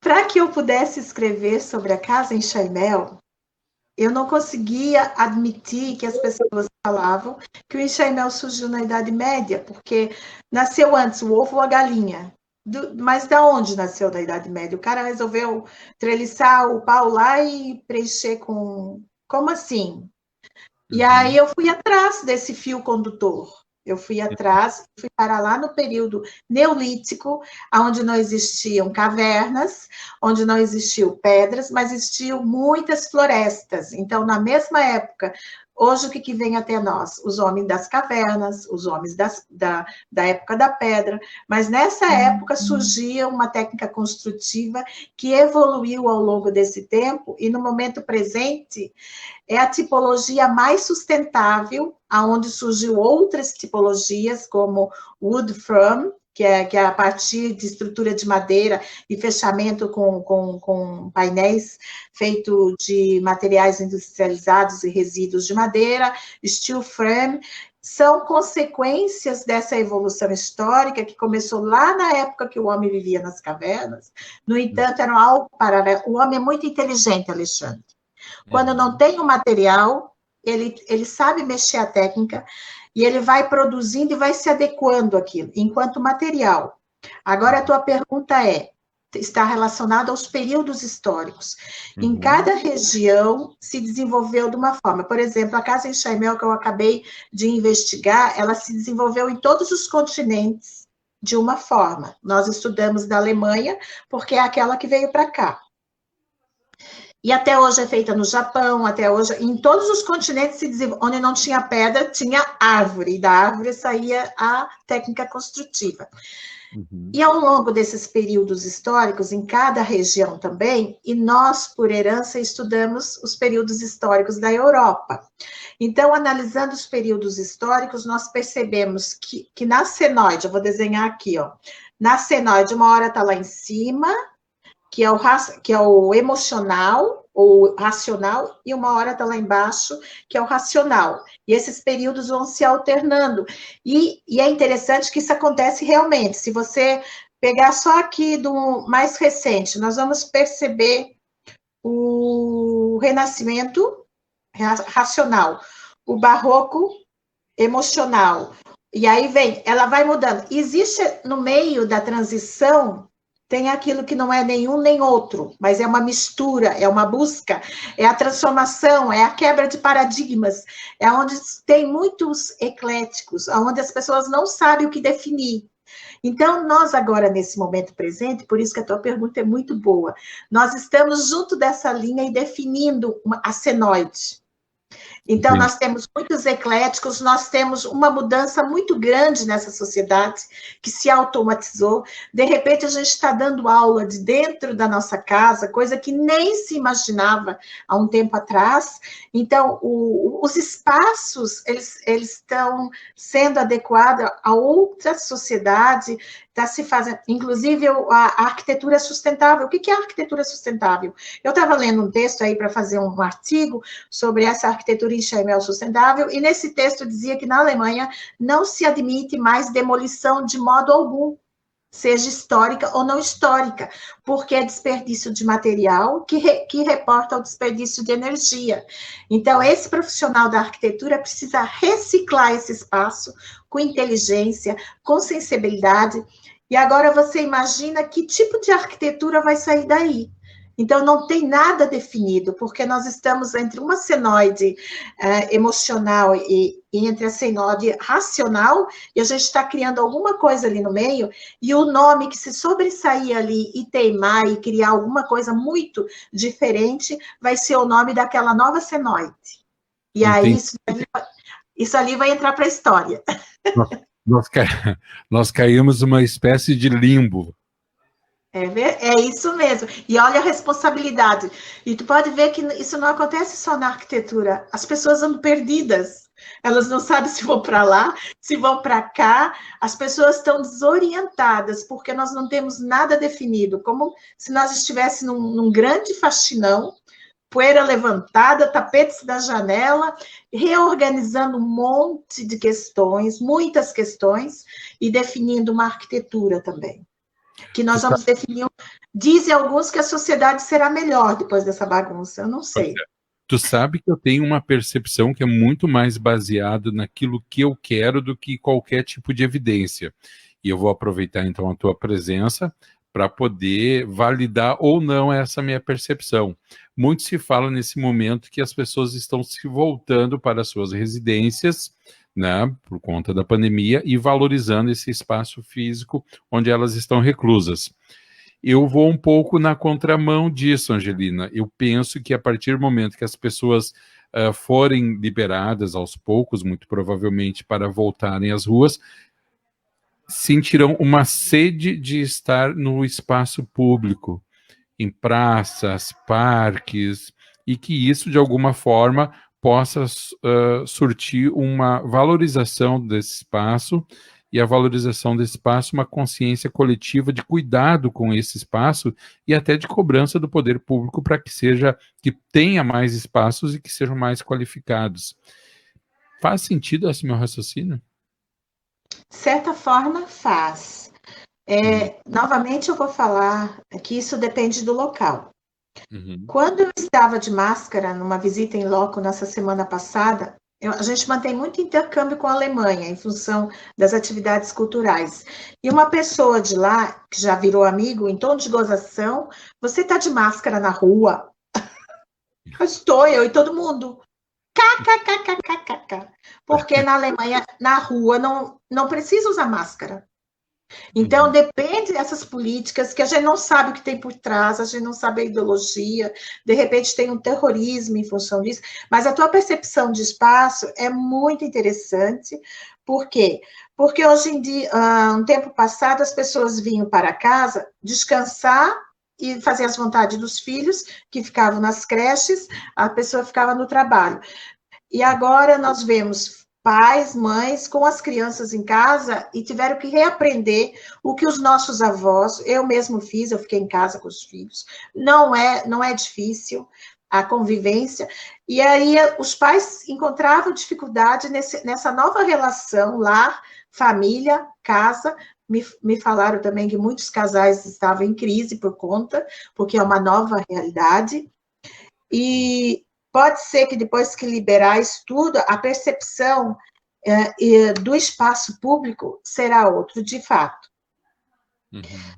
Para que eu pudesse escrever sobre a casa em Chaimel, eu não conseguia admitir que as pessoas falavam que o enxaimel surgiu na Idade Média, porque nasceu antes o ovo ou a galinha. Mas da onde nasceu da Idade Média? O cara resolveu treliçar o pau lá e preencher com... Como assim? E aí eu fui atrás desse fio condutor. Eu fui atrás, fui parar lá no período neolítico, onde não existiam cavernas, onde não existiam pedras, mas existiam muitas florestas. Então, na mesma época, hoje o que vem até nós? Os homens das cavernas, os homens da época da pedra, mas nessa época surgia uma técnica construtiva que evoluiu ao longo desse tempo, e no momento presente é a tipologia mais sustentável, aonde surgiu outras tipologias, como wood frame, que é a partir de estrutura de madeira e fechamento com painéis feito de materiais industrializados e resíduos de madeira, steel frame, são consequências dessa evolução histórica que começou lá na época que o homem vivia nas cavernas. No entanto, era algo paralelo. O homem é muito inteligente, Alexandre. Quando não tem o material, ele sabe mexer a técnica e ele vai produzindo e vai se adequando àquilo, enquanto material. Agora, a tua pergunta está relacionada aos períodos históricos. Em cada região se desenvolveu de uma forma. Por exemplo, a casa em Chaimel, que eu acabei de investigar, ela se desenvolveu em todos os continentes de uma forma. Nós estudamos da Alemanha, porque é aquela que veio para cá. E até hoje é feita no Japão, até hoje, em todos os continentes onde não tinha pedra, tinha árvore, e da árvore saía a técnica construtiva. E ao longo desses períodos históricos, em cada região também, e nós, por herança, estudamos os períodos históricos da Europa. Então, analisando os períodos históricos, nós percebemos que na senoide, eu vou desenhar aqui, ó, na senoide, uma hora está lá em cima, que é o emocional, ou racional, e uma hora está lá embaixo, que é o racional. E esses períodos vão se alternando. E é interessante que isso acontece realmente. Se você pegar só aqui do mais recente, nós vamos perceber o Renascimento racional, o Barroco emocional. E aí ela vai mudando. Existe no meio da transição, tem aquilo que não é nenhum nem outro, mas é uma mistura, é uma busca, é a transformação, é a quebra de paradigmas, é onde tem muitos ecléticos, onde as pessoas não sabem o que definir. Então, nós agora, nesse momento presente, por isso que a tua pergunta é muito boa, nós estamos junto dessa linha e definindo a senoide. Então, nós temos muitos ecléticos, nós temos uma mudança muito grande nessa sociedade que se automatizou. De repente, a gente está dando aula de dentro da nossa casa, coisa que nem se imaginava há um tempo atrás. Então, os espaços, eles estão sendo adequados a outra sociedade, está se fazendo, inclusive a arquitetura sustentável. O que é a arquitetura sustentável? Eu estava lendo um texto aí para fazer um artigo sobre essa arquitetura em Chaimel sustentável, e nesse texto dizia que na Alemanha não se admite mais demolição de modo algum, seja histórica ou não histórica, porque é desperdício de material que reporta ao desperdício de energia. Então, esse profissional da arquitetura precisa reciclar esse espaço com inteligência, com sensibilidade, e agora você imagina que tipo de arquitetura vai sair daí. Então, não tem nada definido, porque nós estamos entre uma senoide emocional e entre a senoide racional, e a gente está criando alguma coisa ali no meio, e o nome que se sobressair ali e teimar e criar alguma coisa muito diferente, vai ser o nome daquela nova senoide. E aí, isso ali vai entrar para a história. Nós caímos numa espécie de limbo. É isso mesmo. E olha a responsabilidade. E tu pode ver que isso não acontece só na arquitetura. As pessoas andam perdidas. Elas não sabem se vão para lá, se vão para cá. As pessoas estão desorientadas, porque nós não temos nada definido, como se nós estivéssemos num grande faxinão, poeira levantada, tapetes da janela, reorganizando um monte de questões, muitas questões, e definindo uma arquitetura também. Que nós vamos definir. Dizem alguns que a sociedade será melhor depois dessa bagunça, eu não sei. Tu sabe que eu tenho uma percepção que é muito mais baseada naquilo que eu quero do que qualquer tipo de evidência. E eu vou aproveitar então a tua presença para poder validar ou não essa minha percepção. Muito se fala nesse momento que as pessoas estão se voltando para as suas residências, né, por conta da pandemia, e valorizando esse espaço físico onde elas estão reclusas. Eu vou um pouco na contramão disso, Angelina. Eu penso que a partir do momento que as pessoas forem liberadas aos poucos, muito provavelmente para voltarem às ruas, sentirão uma sede de estar no espaço público, em praças, parques, e que isso, de alguma forma, possa surtir uma valorização desse espaço, e a valorização desse espaço, uma consciência coletiva de cuidado com esse espaço e até de cobrança do poder público para que tenha mais espaços e que sejam mais qualificados. Faz sentido esse meu raciocínio? De certa forma, faz. Novamente, eu vou falar que isso depende do local. Quando eu estava de máscara numa visita em loco nessa semana passada, a gente mantém muito intercâmbio com a Alemanha, em função das atividades culturais. E uma pessoa de lá, que já virou amigo, em tom de gozação, você está de máscara na rua? Estou, eu e todo mundo. KKKKKK. Porque na Alemanha, na rua, não precisa usar máscara. Então, depende dessas políticas que a gente não sabe o que tem por trás, a gente não sabe a ideologia, de repente tem um terrorismo em função disso, mas a tua percepção de espaço é muito interessante. Por quê? Porque hoje em dia, um tempo passado, as pessoas vinham para casa descansar e fazer as vontades dos filhos, que ficavam nas creches, a pessoa ficava no trabalho. E agora nós vemos pais, mães, com as crianças em casa e tiveram que reaprender o que os nossos avós, eu mesmo fiz, eu fiquei em casa com os filhos, não é difícil a convivência, e aí os pais encontravam dificuldade nessa nova relação, lar, família, casa. Me falaram também que muitos casais estavam em crise por conta, porque é uma nova realidade, e pode ser que depois que liberar isso tudo, a percepção do espaço público será outro, de fato.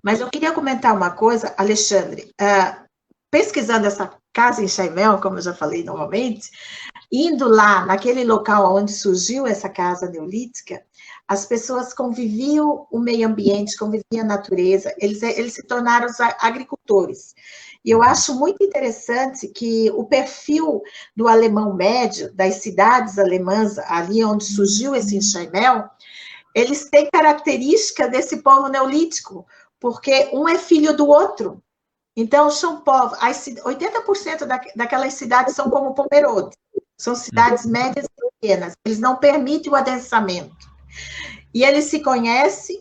Mas eu queria comentar uma coisa, Alexandre. Pesquisando essa casa em Chaimel, como eu já falei normalmente, indo lá, naquele local onde surgiu essa casa neolítica, as pessoas conviviam o meio ambiente, conviviam a natureza, eles se tornaram os agricultores. E eu acho muito interessante que o perfil do alemão médio, das cidades alemãs, ali onde surgiu esse Chaimel, eles têm característica desse povo neolítico, porque um é filho do outro. Então, são povos, 80% daquelas cidades são como Pomerode, são cidades médias e pequenas, eles não permitem o adensamento. E eles se conhecem,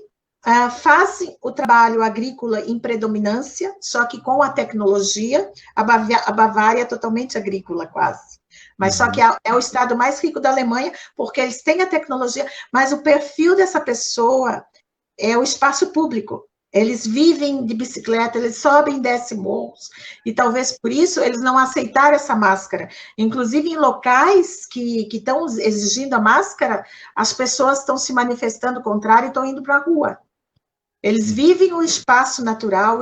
fazem o trabalho agrícola em predominância, só que com a tecnologia, a Bavária é totalmente agrícola quase. Mas só que é o estado mais rico da Alemanha, porque eles têm a tecnologia, mas o perfil dessa pessoa é o espaço público. Eles vivem de bicicleta, eles sobem e descem morros, e talvez por isso eles não aceitaram essa máscara. Inclusive, em locais que estão exigindo a máscara, as pessoas estão se manifestando contrário e estão indo para a rua. Eles vivem o espaço natural,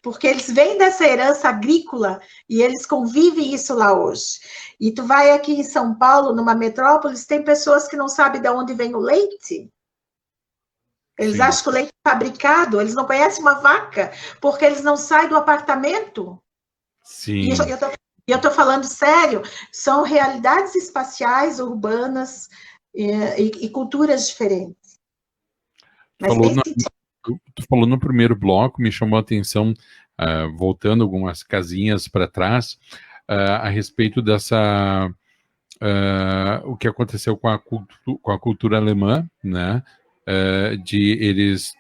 porque eles vêm dessa herança agrícola e eles convivem isso lá hoje. E tu vai aqui em São Paulo, numa metrópole, tem pessoas que não sabem de onde vem o leite. Eles acham que o leite é fabricado, eles não conhecem uma vaca, porque eles não saem do apartamento. Sim. E eu estou falando sério, são realidades espaciais, urbanas e culturas diferentes. Mas Tu falou no primeiro bloco, me chamou a atenção, voltando algumas casinhas para trás, a respeito dessa o que aconteceu com a cultura alemã, né? De eles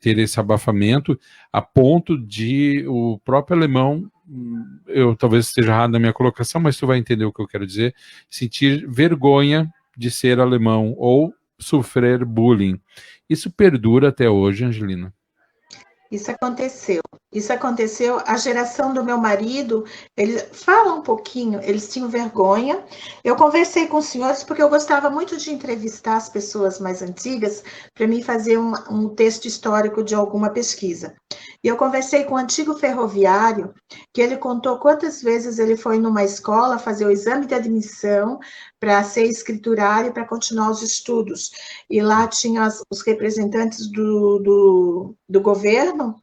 terem esse abafamento a ponto de o próprio alemão, eu talvez esteja errado na minha colocação, mas tu vai entender o que eu quero dizer, sentir vergonha de ser alemão ou sofrer bullying. Isso perdura até hoje, Angelina? Isso aconteceu. Isso aconteceu. A geração do meu marido, ele fala um pouquinho, eles tinham vergonha. Eu conversei com os senhores porque eu gostava muito de entrevistar as pessoas mais antigas para mim fazer um texto histórico de alguma pesquisa. E eu conversei com um antigo ferroviário, que ele contou quantas vezes ele foi numa escola fazer o exame de admissão para ser escriturário, para continuar os estudos. E lá tinha os representantes do governo,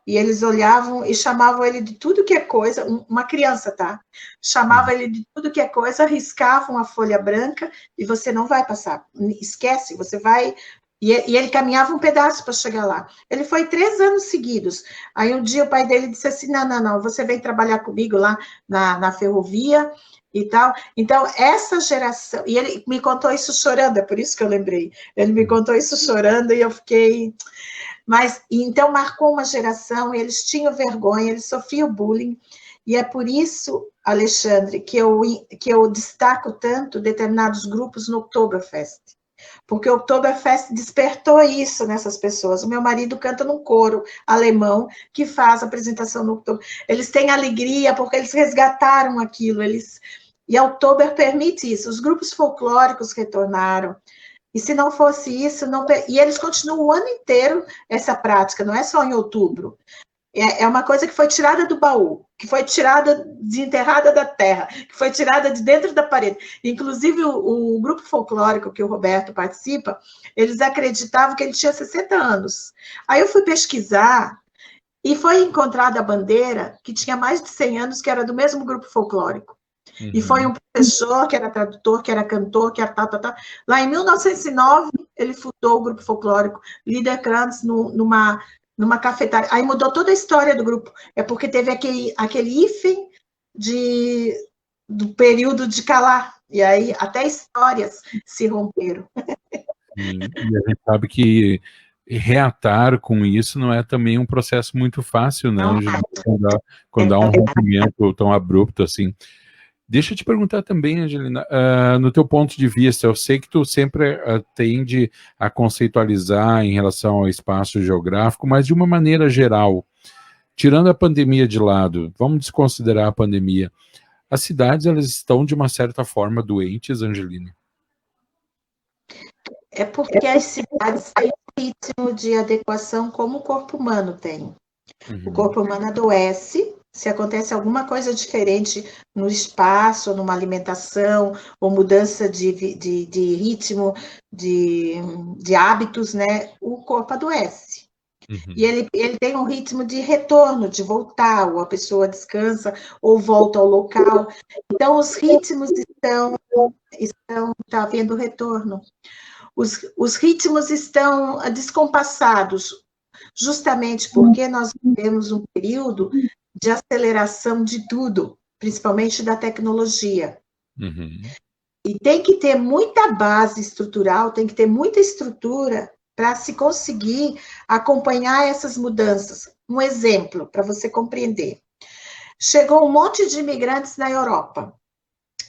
e eles olhavam e chamavam ele de tudo que é coisa, uma criança, tá? Chamava ele de tudo que é coisa, riscavam a folha branca, e você não vai passar, esquece, você vai... E ele caminhava um pedaço para chegar lá. Ele foi 3 anos seguidos. Aí um dia o pai dele disse assim, não, você vem trabalhar comigo lá na ferrovia e tal. Então, essa geração... E ele me contou isso chorando, é por isso que eu lembrei. Ele me contou isso chorando e eu fiquei... Mas, então, marcou uma geração, eles tinham vergonha, eles sofriam bullying, e é por isso, Alexandre, que eu destaco tanto determinados grupos no Oktoberfest. Porque o Oktoberfest despertou isso nessas pessoas. O meu marido canta num coro alemão que faz a apresentação no Oktober. Eles têm alegria porque eles resgataram aquilo. E a Oktober permite isso. Os grupos folclóricos retornaram. E se não fosse isso, e eles continuam o ano inteiro essa prática, não é só em outubro. É uma coisa que foi tirada do baú, que foi tirada, desenterrada da terra, que foi tirada de dentro da parede. Inclusive, o grupo folclórico que o Roberto participa, eles acreditavam que ele tinha 60 anos. Aí eu fui pesquisar e foi encontrada a bandeira que tinha mais de 100 anos, que era do mesmo grupo folclórico. Uhum. E foi um professor, que era tradutor, que era cantor, que era tal. Lá em 1909, ele fundou o grupo folclórico Liederkranz numa cafeteria. Aí mudou toda a história do grupo. É porque teve aquele hífen do período de calar. E aí até histórias se romperam. E a gente sabe que reatar com isso não é também um processo muito fácil, né? Quando há um rompimento tão abrupto assim. Deixa eu te perguntar também, Angelina, no teu ponto de vista, eu sei que tu sempre tende a conceitualizar em relação ao espaço geográfico, mas de uma maneira geral, tirando a pandemia de lado, vamos desconsiderar a pandemia, as cidades, elas estão de uma certa forma doentes, Angelina? É porque as cidades têm um ritmo de adequação como o corpo humano tem. Uhum. O corpo humano adoece, se acontece alguma coisa diferente no espaço, numa alimentação, ou mudança de ritmo, de hábitos, né? O corpo adoece. Uhum. E ele tem um ritmo de retorno, de voltar, ou a pessoa descansa, ou volta ao local. Então, os ritmos está havendo retorno. Os ritmos estão descompassados, justamente porque nós vivemos um período de aceleração de tudo, principalmente da tecnologia. Uhum. E tem que ter muita base estrutural, tem que ter muita estrutura para se conseguir acompanhar essas mudanças. Um exemplo, para você compreender. Chegou um monte de imigrantes na Europa.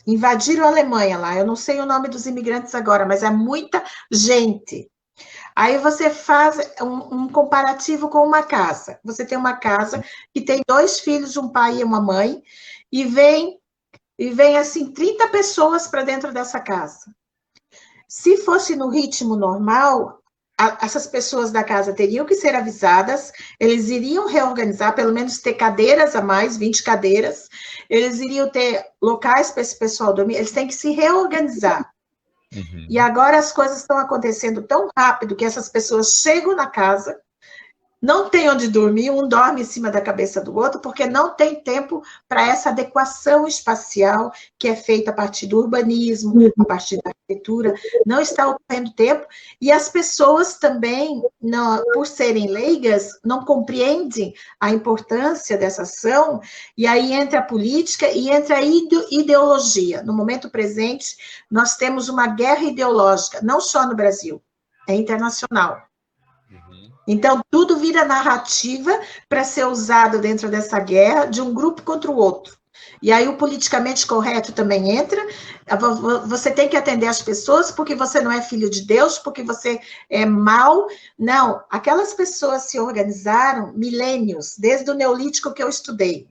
Invadiram a Alemanha lá. Eu não sei o nome dos imigrantes agora, mas é muita gente. Aí você faz um comparativo com uma casa. Você tem uma casa que tem 2 filhos, um pai e uma mãe, e vem assim 30 pessoas para dentro dessa casa. Se fosse no ritmo normal, essas pessoas da casa teriam que ser avisadas, eles iriam reorganizar, pelo menos ter cadeiras a mais, 20 cadeiras, eles iriam ter locais para esse pessoal dormir, eles têm que se reorganizar. Uhum. E agora as coisas estão acontecendo tão rápido que essas pessoas chegam na casa não tem onde dormir, um dorme em cima da cabeça do outro, porque não tem tempo para essa adequação espacial que é feita a partir do urbanismo, a partir da arquitetura, não está ocorrendo tempo, e as pessoas também, não, por serem leigas, não compreendem a importância dessa ação, e aí entra a política e entra a ideologia. No momento presente, nós temos uma guerra ideológica, não só no Brasil, é internacional. Então, tudo vira narrativa para ser usado dentro dessa guerra de um grupo contra o outro. E aí o politicamente correto também entra. Você tem que atender as pessoas porque você não é filho de Deus, porque você é mau. Não, aquelas pessoas se organizaram milênios, desde o Neolítico que eu estudei.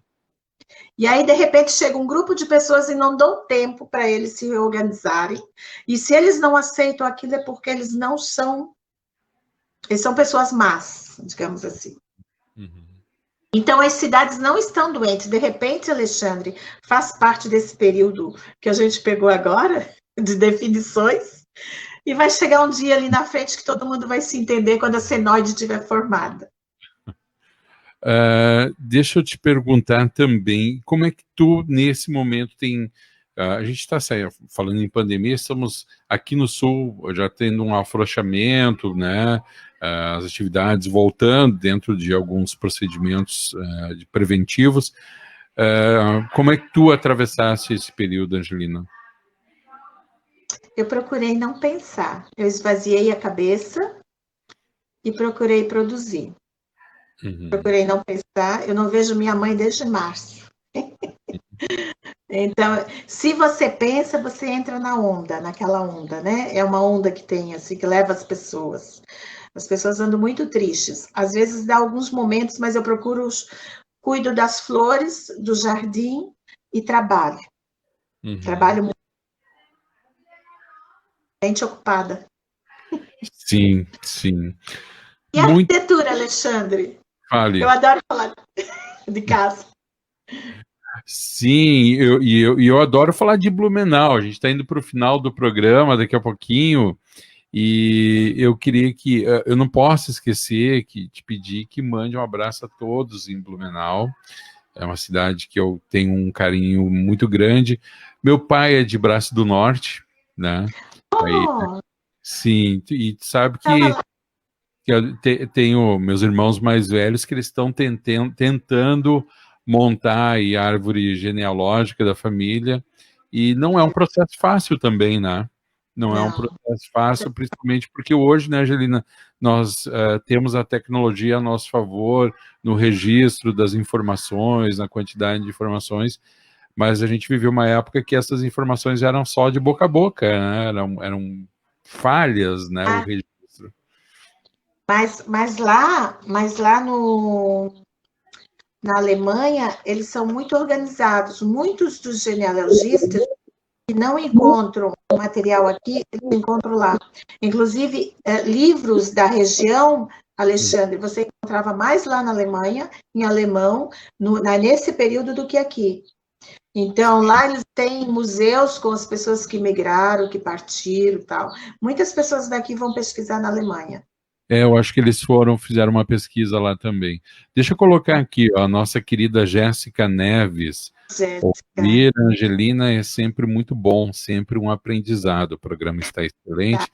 E aí, de repente, chega um grupo de pessoas e não dão tempo para eles se reorganizarem. E se eles não aceitam aquilo é porque eles não são... Eles são pessoas más, digamos assim. Uhum. Então, as cidades não estão doentes. De repente, Alexandre, faz parte desse período que a gente pegou agora, de definições, e vai chegar um dia ali na frente que todo mundo vai se entender quando a senoide estiver formada. Deixa eu te perguntar também, como é que tu, nesse momento, tem... a gente está falando em pandemia, estamos aqui no Sul já tendo um afrouxamento, né? As atividades voltando dentro de alguns procedimentos preventivos. Como é que tu atravessaste esse período, Angelina? Eu procurei não pensar. Eu esvaziei a cabeça e procurei produzir. Uhum. Procurei não pensar. Eu não vejo minha mãe desde março. Então, se você pensa, você entra na onda, naquela onda, né? É uma onda que tem, assim, que leva as pessoas. As pessoas andam muito tristes. Às vezes dá alguns momentos, mas eu cuido das flores, do jardim e trabalho. Uhum. Trabalho muito. Mente ocupada. Sim, sim. E a arquitetura, Alexandre? Fale. Eu adoro falar de casa. Sim, eu adoro falar de Blumenau. A gente está indo para o final do programa daqui a pouquinho. E eu queria que, eu não posso esquecer que te pedir que mande um abraço a todos em Blumenau. É uma cidade que eu tenho um carinho muito grande. Meu pai é de Braço do Norte, né? Oh. Aí, sim, e sabe que eu tenho meus irmãos mais velhos que eles estão tentando montar a árvore genealógica da família, e não é um processo fácil também, né? Não é um processo fácil, principalmente porque hoje, né, Angelina, nós temos a tecnologia a nosso favor no registro das informações, na quantidade de informações, mas a gente viveu uma época que essas informações eram só de boca a boca, né? Eram falhas, né, o registro. Mas lá na Alemanha, eles são muito organizados. Muitos dos genealogistas que não encontram o material aqui, eles encontram lá. Inclusive, livros da região, Alexandre, você encontrava mais lá na Alemanha, em alemão, nesse período do que aqui. Então, lá eles têm museus com as pessoas que migraram, que partiram e tal. Muitas pessoas daqui vão pesquisar na Alemanha. Eu acho que eles fizeram uma pesquisa lá também. Deixa eu colocar aqui, ó, a nossa querida Jéssica Neves. Ouvir a Angelina é sempre muito bom, sempre um aprendizado. O programa está excelente.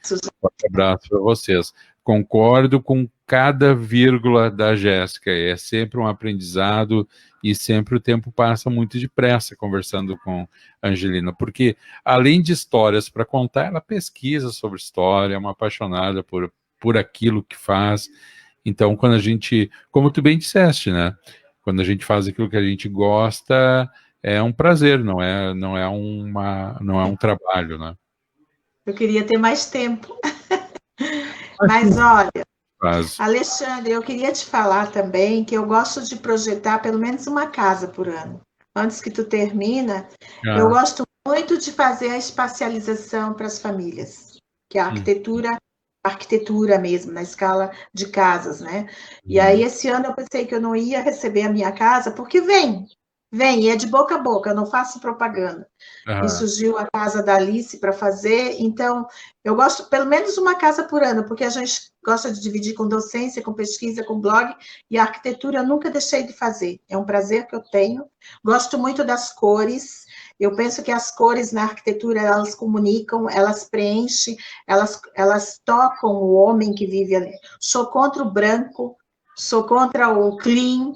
Forte abraço para vocês. Concordo com cada vírgula da Jéssica. É sempre um aprendizado e sempre o tempo passa muito depressa conversando com a Angelina, porque além de histórias para contar, ela pesquisa sobre história, é uma apaixonada por aquilo que faz. Então, quando a gente, como tu bem disseste, né? Quando a gente faz aquilo que a gente gosta, é um prazer, não é um trabalho, né? Eu queria ter mais tempo. Mas olha, Alexandre, eu queria te falar também que eu gosto de projetar pelo menos uma casa por ano. Antes que tu termina, eu gosto muito de fazer a espacialização para as famílias, que é a arquitetura mesmo, na escala de casas, né? E aí, esse ano eu pensei que eu não ia receber a minha casa, porque vem Vem, e é de boca a boca, eu não faço propaganda. E surgiu a casa da Alice para fazer, então eu gosto pelo menos uma casa por ano, porque a gente gosta de dividir com docência, com pesquisa, com blog, e a arquitetura eu nunca deixei de fazer, é um prazer que eu tenho. Gosto muito das cores, eu penso que as cores na arquitetura, elas comunicam, elas preenchem, elas tocam o homem que vive ali. Sou contra o branco, sou contra o clean.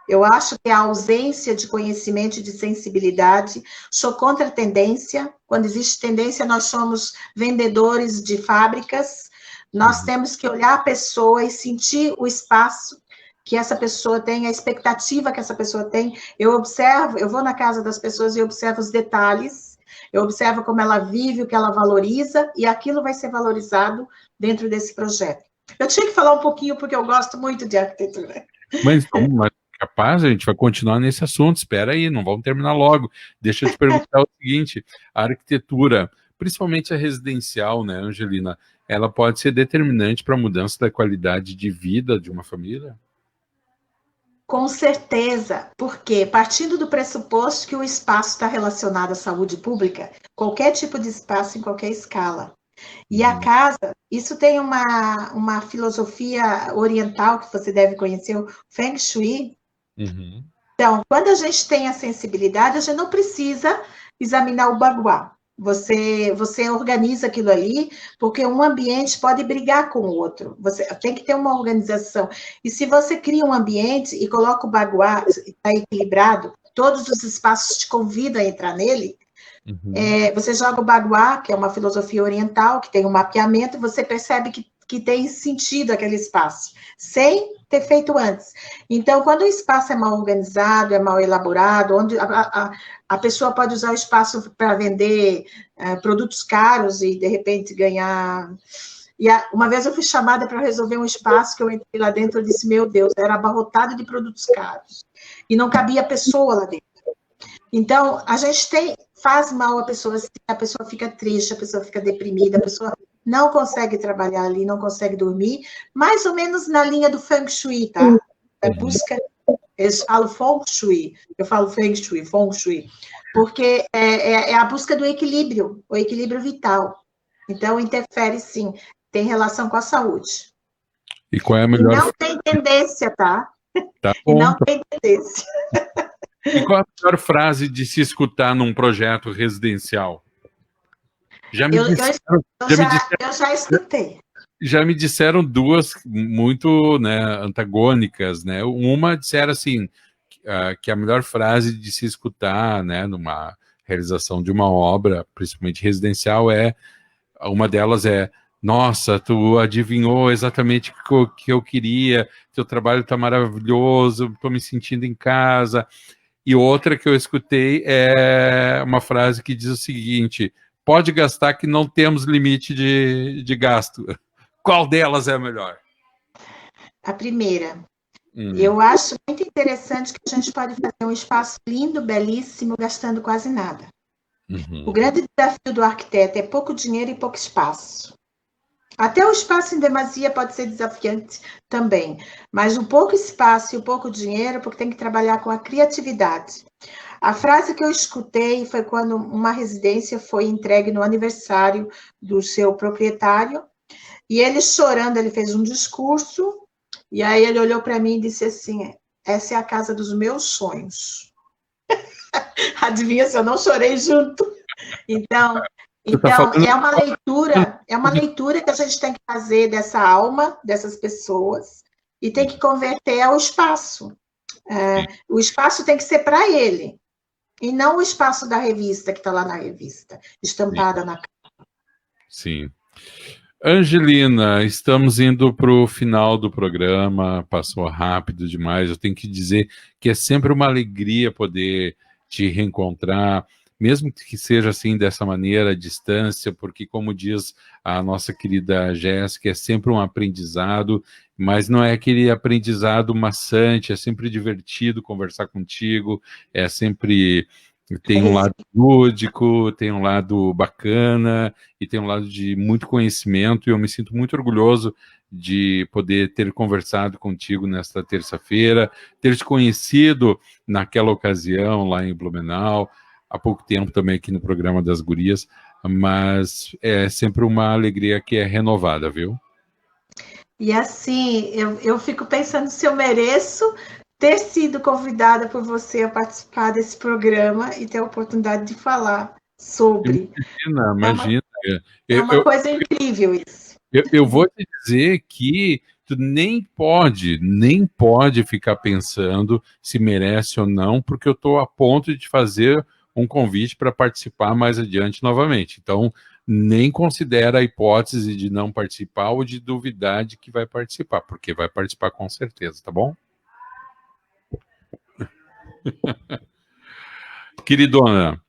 Eu acho que a ausência de conhecimento e de sensibilidade, sou contra a tendência. Quando existe tendência, nós somos vendedores de fábricas. Nós temos que olhar a pessoa e sentir o espaço que essa pessoa tem, a expectativa que essa pessoa tem. Eu observo, eu vou na casa das pessoas e observo os detalhes, eu observo como ela vive, o que ela valoriza, e aquilo vai ser valorizado dentro desse projeto. Eu tinha que falar um pouquinho, porque eu gosto muito de arquitetura. Mas capaz, a gente vai continuar nesse assunto, espera aí, não vamos terminar logo. Deixa eu te perguntar o seguinte, a arquitetura, principalmente a residencial, né, Angelina, ela pode ser determinante para a mudança da qualidade de vida de uma família? Com certeza, porque partindo do pressuposto que o espaço está relacionado à saúde pública, qualquer tipo de espaço em qualquer escala. E a casa, isso tem uma filosofia oriental que você deve conhecer, o Feng Shui. Então, quando a gente tem a sensibilidade, a gente não precisa examinar o baguá. Você organiza aquilo ali, porque um ambiente pode brigar com o outro. Você tem que ter uma organização. E se você cria um ambiente e coloca o baguá, está equilibrado, todos os espaços te convidam a entrar nele, você joga o baguá, que é uma filosofia oriental, que tem um mapeamento, e você percebe que tem sentido aquele espaço, sem ter feito antes. Então, quando o espaço é mal organizado, é mal elaborado, onde a pessoa pode usar o espaço para vender produtos caros e, de repente, ganhar... Uma vez eu fui chamada para resolver um espaço que eu entrei lá dentro, eu disse, meu Deus, era abarrotado de produtos caros. E não cabia pessoa lá dentro. Então, a gente faz mal a pessoa fica triste, a pessoa fica deprimida, a pessoa não consegue trabalhar ali, não consegue dormir, mais ou menos na linha do Feng Shui, tá? Eles falam Feng Shui, eu falo Feng Shui, porque é a busca do equilíbrio, o equilíbrio vital. Então, interfere sim, tem relação com a saúde. E qual é a melhor... E não tem tendência, tá? Tá bom. E não tem tendência. E qual é a melhor frase de se escutar num projeto residencial? Eu já escutei. Já me disseram duas muito, né, antagônicas, né? Uma disseram assim, que a melhor frase de se escutar, né, numa realização de uma obra, principalmente residencial, uma delas é: nossa, tu adivinhou exatamente o que eu queria, teu trabalho está maravilhoso, estou me sentindo em casa. E outra que eu escutei é uma frase que diz o seguinte: pode gastar que não temos limite de gasto. Qual delas é a melhor? A primeira. Eu acho muito interessante que a gente pode fazer um espaço lindo, belíssimo, gastando quase nada. O grande desafio do arquiteto é pouco dinheiro e pouco espaço. Até o espaço em demasia pode ser desafiante também, mas o pouco espaço e o pouco dinheiro, porque tem que trabalhar com a criatividade. A frase que eu escutei foi quando uma residência foi entregue no aniversário do seu proprietário, e ele chorando, ele fez um discurso, e aí ele olhou para mim e disse assim: essa é a casa dos meus sonhos. Adivinha se eu não chorei junto? Então é uma leitura que a gente tem que fazer dessa alma, dessas pessoas, e tem que converter ao espaço. O espaço tem que ser para ele, e não o espaço da revista, que está lá na revista, estampada na capa. Sim. Angelina, estamos indo para o final do programa, passou rápido demais. Eu tenho que dizer que é sempre uma alegria poder te reencontrar, mesmo que seja assim, dessa maneira, à distância, porque, como diz a nossa querida Jéssica, é sempre um aprendizado, mas não é aquele aprendizado maçante, é sempre divertido conversar contigo, é sempre... Tem um lado lúdico, tem um lado bacana e tem um lado de muito conhecimento, e eu me sinto muito orgulhoso de poder ter conversado contigo nesta terça-feira, ter te conhecido naquela ocasião lá em Blumenau, há pouco tempo também aqui no programa das Gurias, mas é sempre uma alegria que é renovada, viu? E assim, eu fico pensando se eu mereço ter sido convidada por você a participar desse programa e ter a oportunidade de falar sobre. Imagina. É uma coisa incrível isso. Eu vou te dizer que tu nem pode ficar pensando se merece ou não, porque eu estou a ponto de te fazer um convite para participar mais adiante novamente. Então, nem considera a hipótese de não participar ou de duvidar de que vai participar, porque vai participar com certeza, tá bom? Queridona,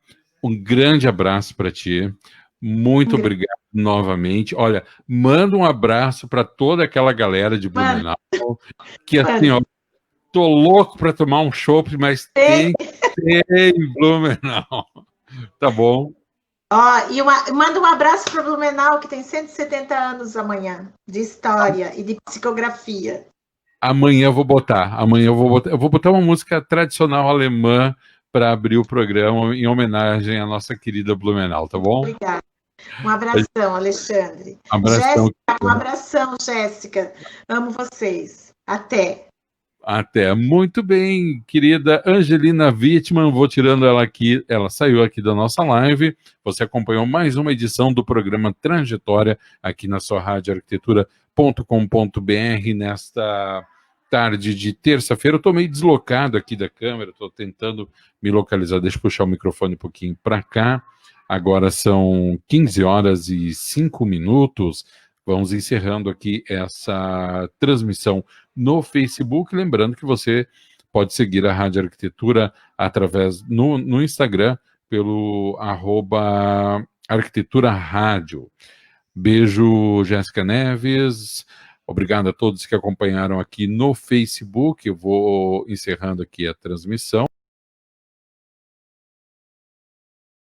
um grande abraço para ti. Muito obrigado novamente. Olha, manda um abraço para toda aquela galera de Blumenau, que assim, ó, tô louco para tomar um chopp, mas tem que ter em Blumenau. Tá bom? Ó, e manda um abraço para Blumenau, que tem 170 anos amanhã, de história e de psicografia. Amanhã eu vou botar uma música tradicional alemã para abrir o programa em homenagem à nossa querida Blumenau, tá bom? Obrigada. Um abração, Alexandre. Abração. Jéssica, um abração, Jéssica. Amo vocês. Até. Até. Muito bem, querida Angelina Wittmann, vou tirando ela aqui, ela saiu aqui da nossa live. Você acompanhou mais uma edição do programa Trajetória aqui na sua rádio arquitetura.com.br nesta tarde de terça-feira. Eu estou meio deslocado aqui da câmera, estou tentando me localizar. Deixa eu puxar o microfone um pouquinho para cá. Agora são 15h05. Vamos encerrando aqui essa transmissão no Facebook. Lembrando que você pode seguir a Rádio Arquitetura através no Instagram, pelo @Arquitetura Rádio. Beijo, Jéssica Neves. Obrigado a todos que acompanharam aqui no Facebook. Eu vou encerrando aqui a transmissão.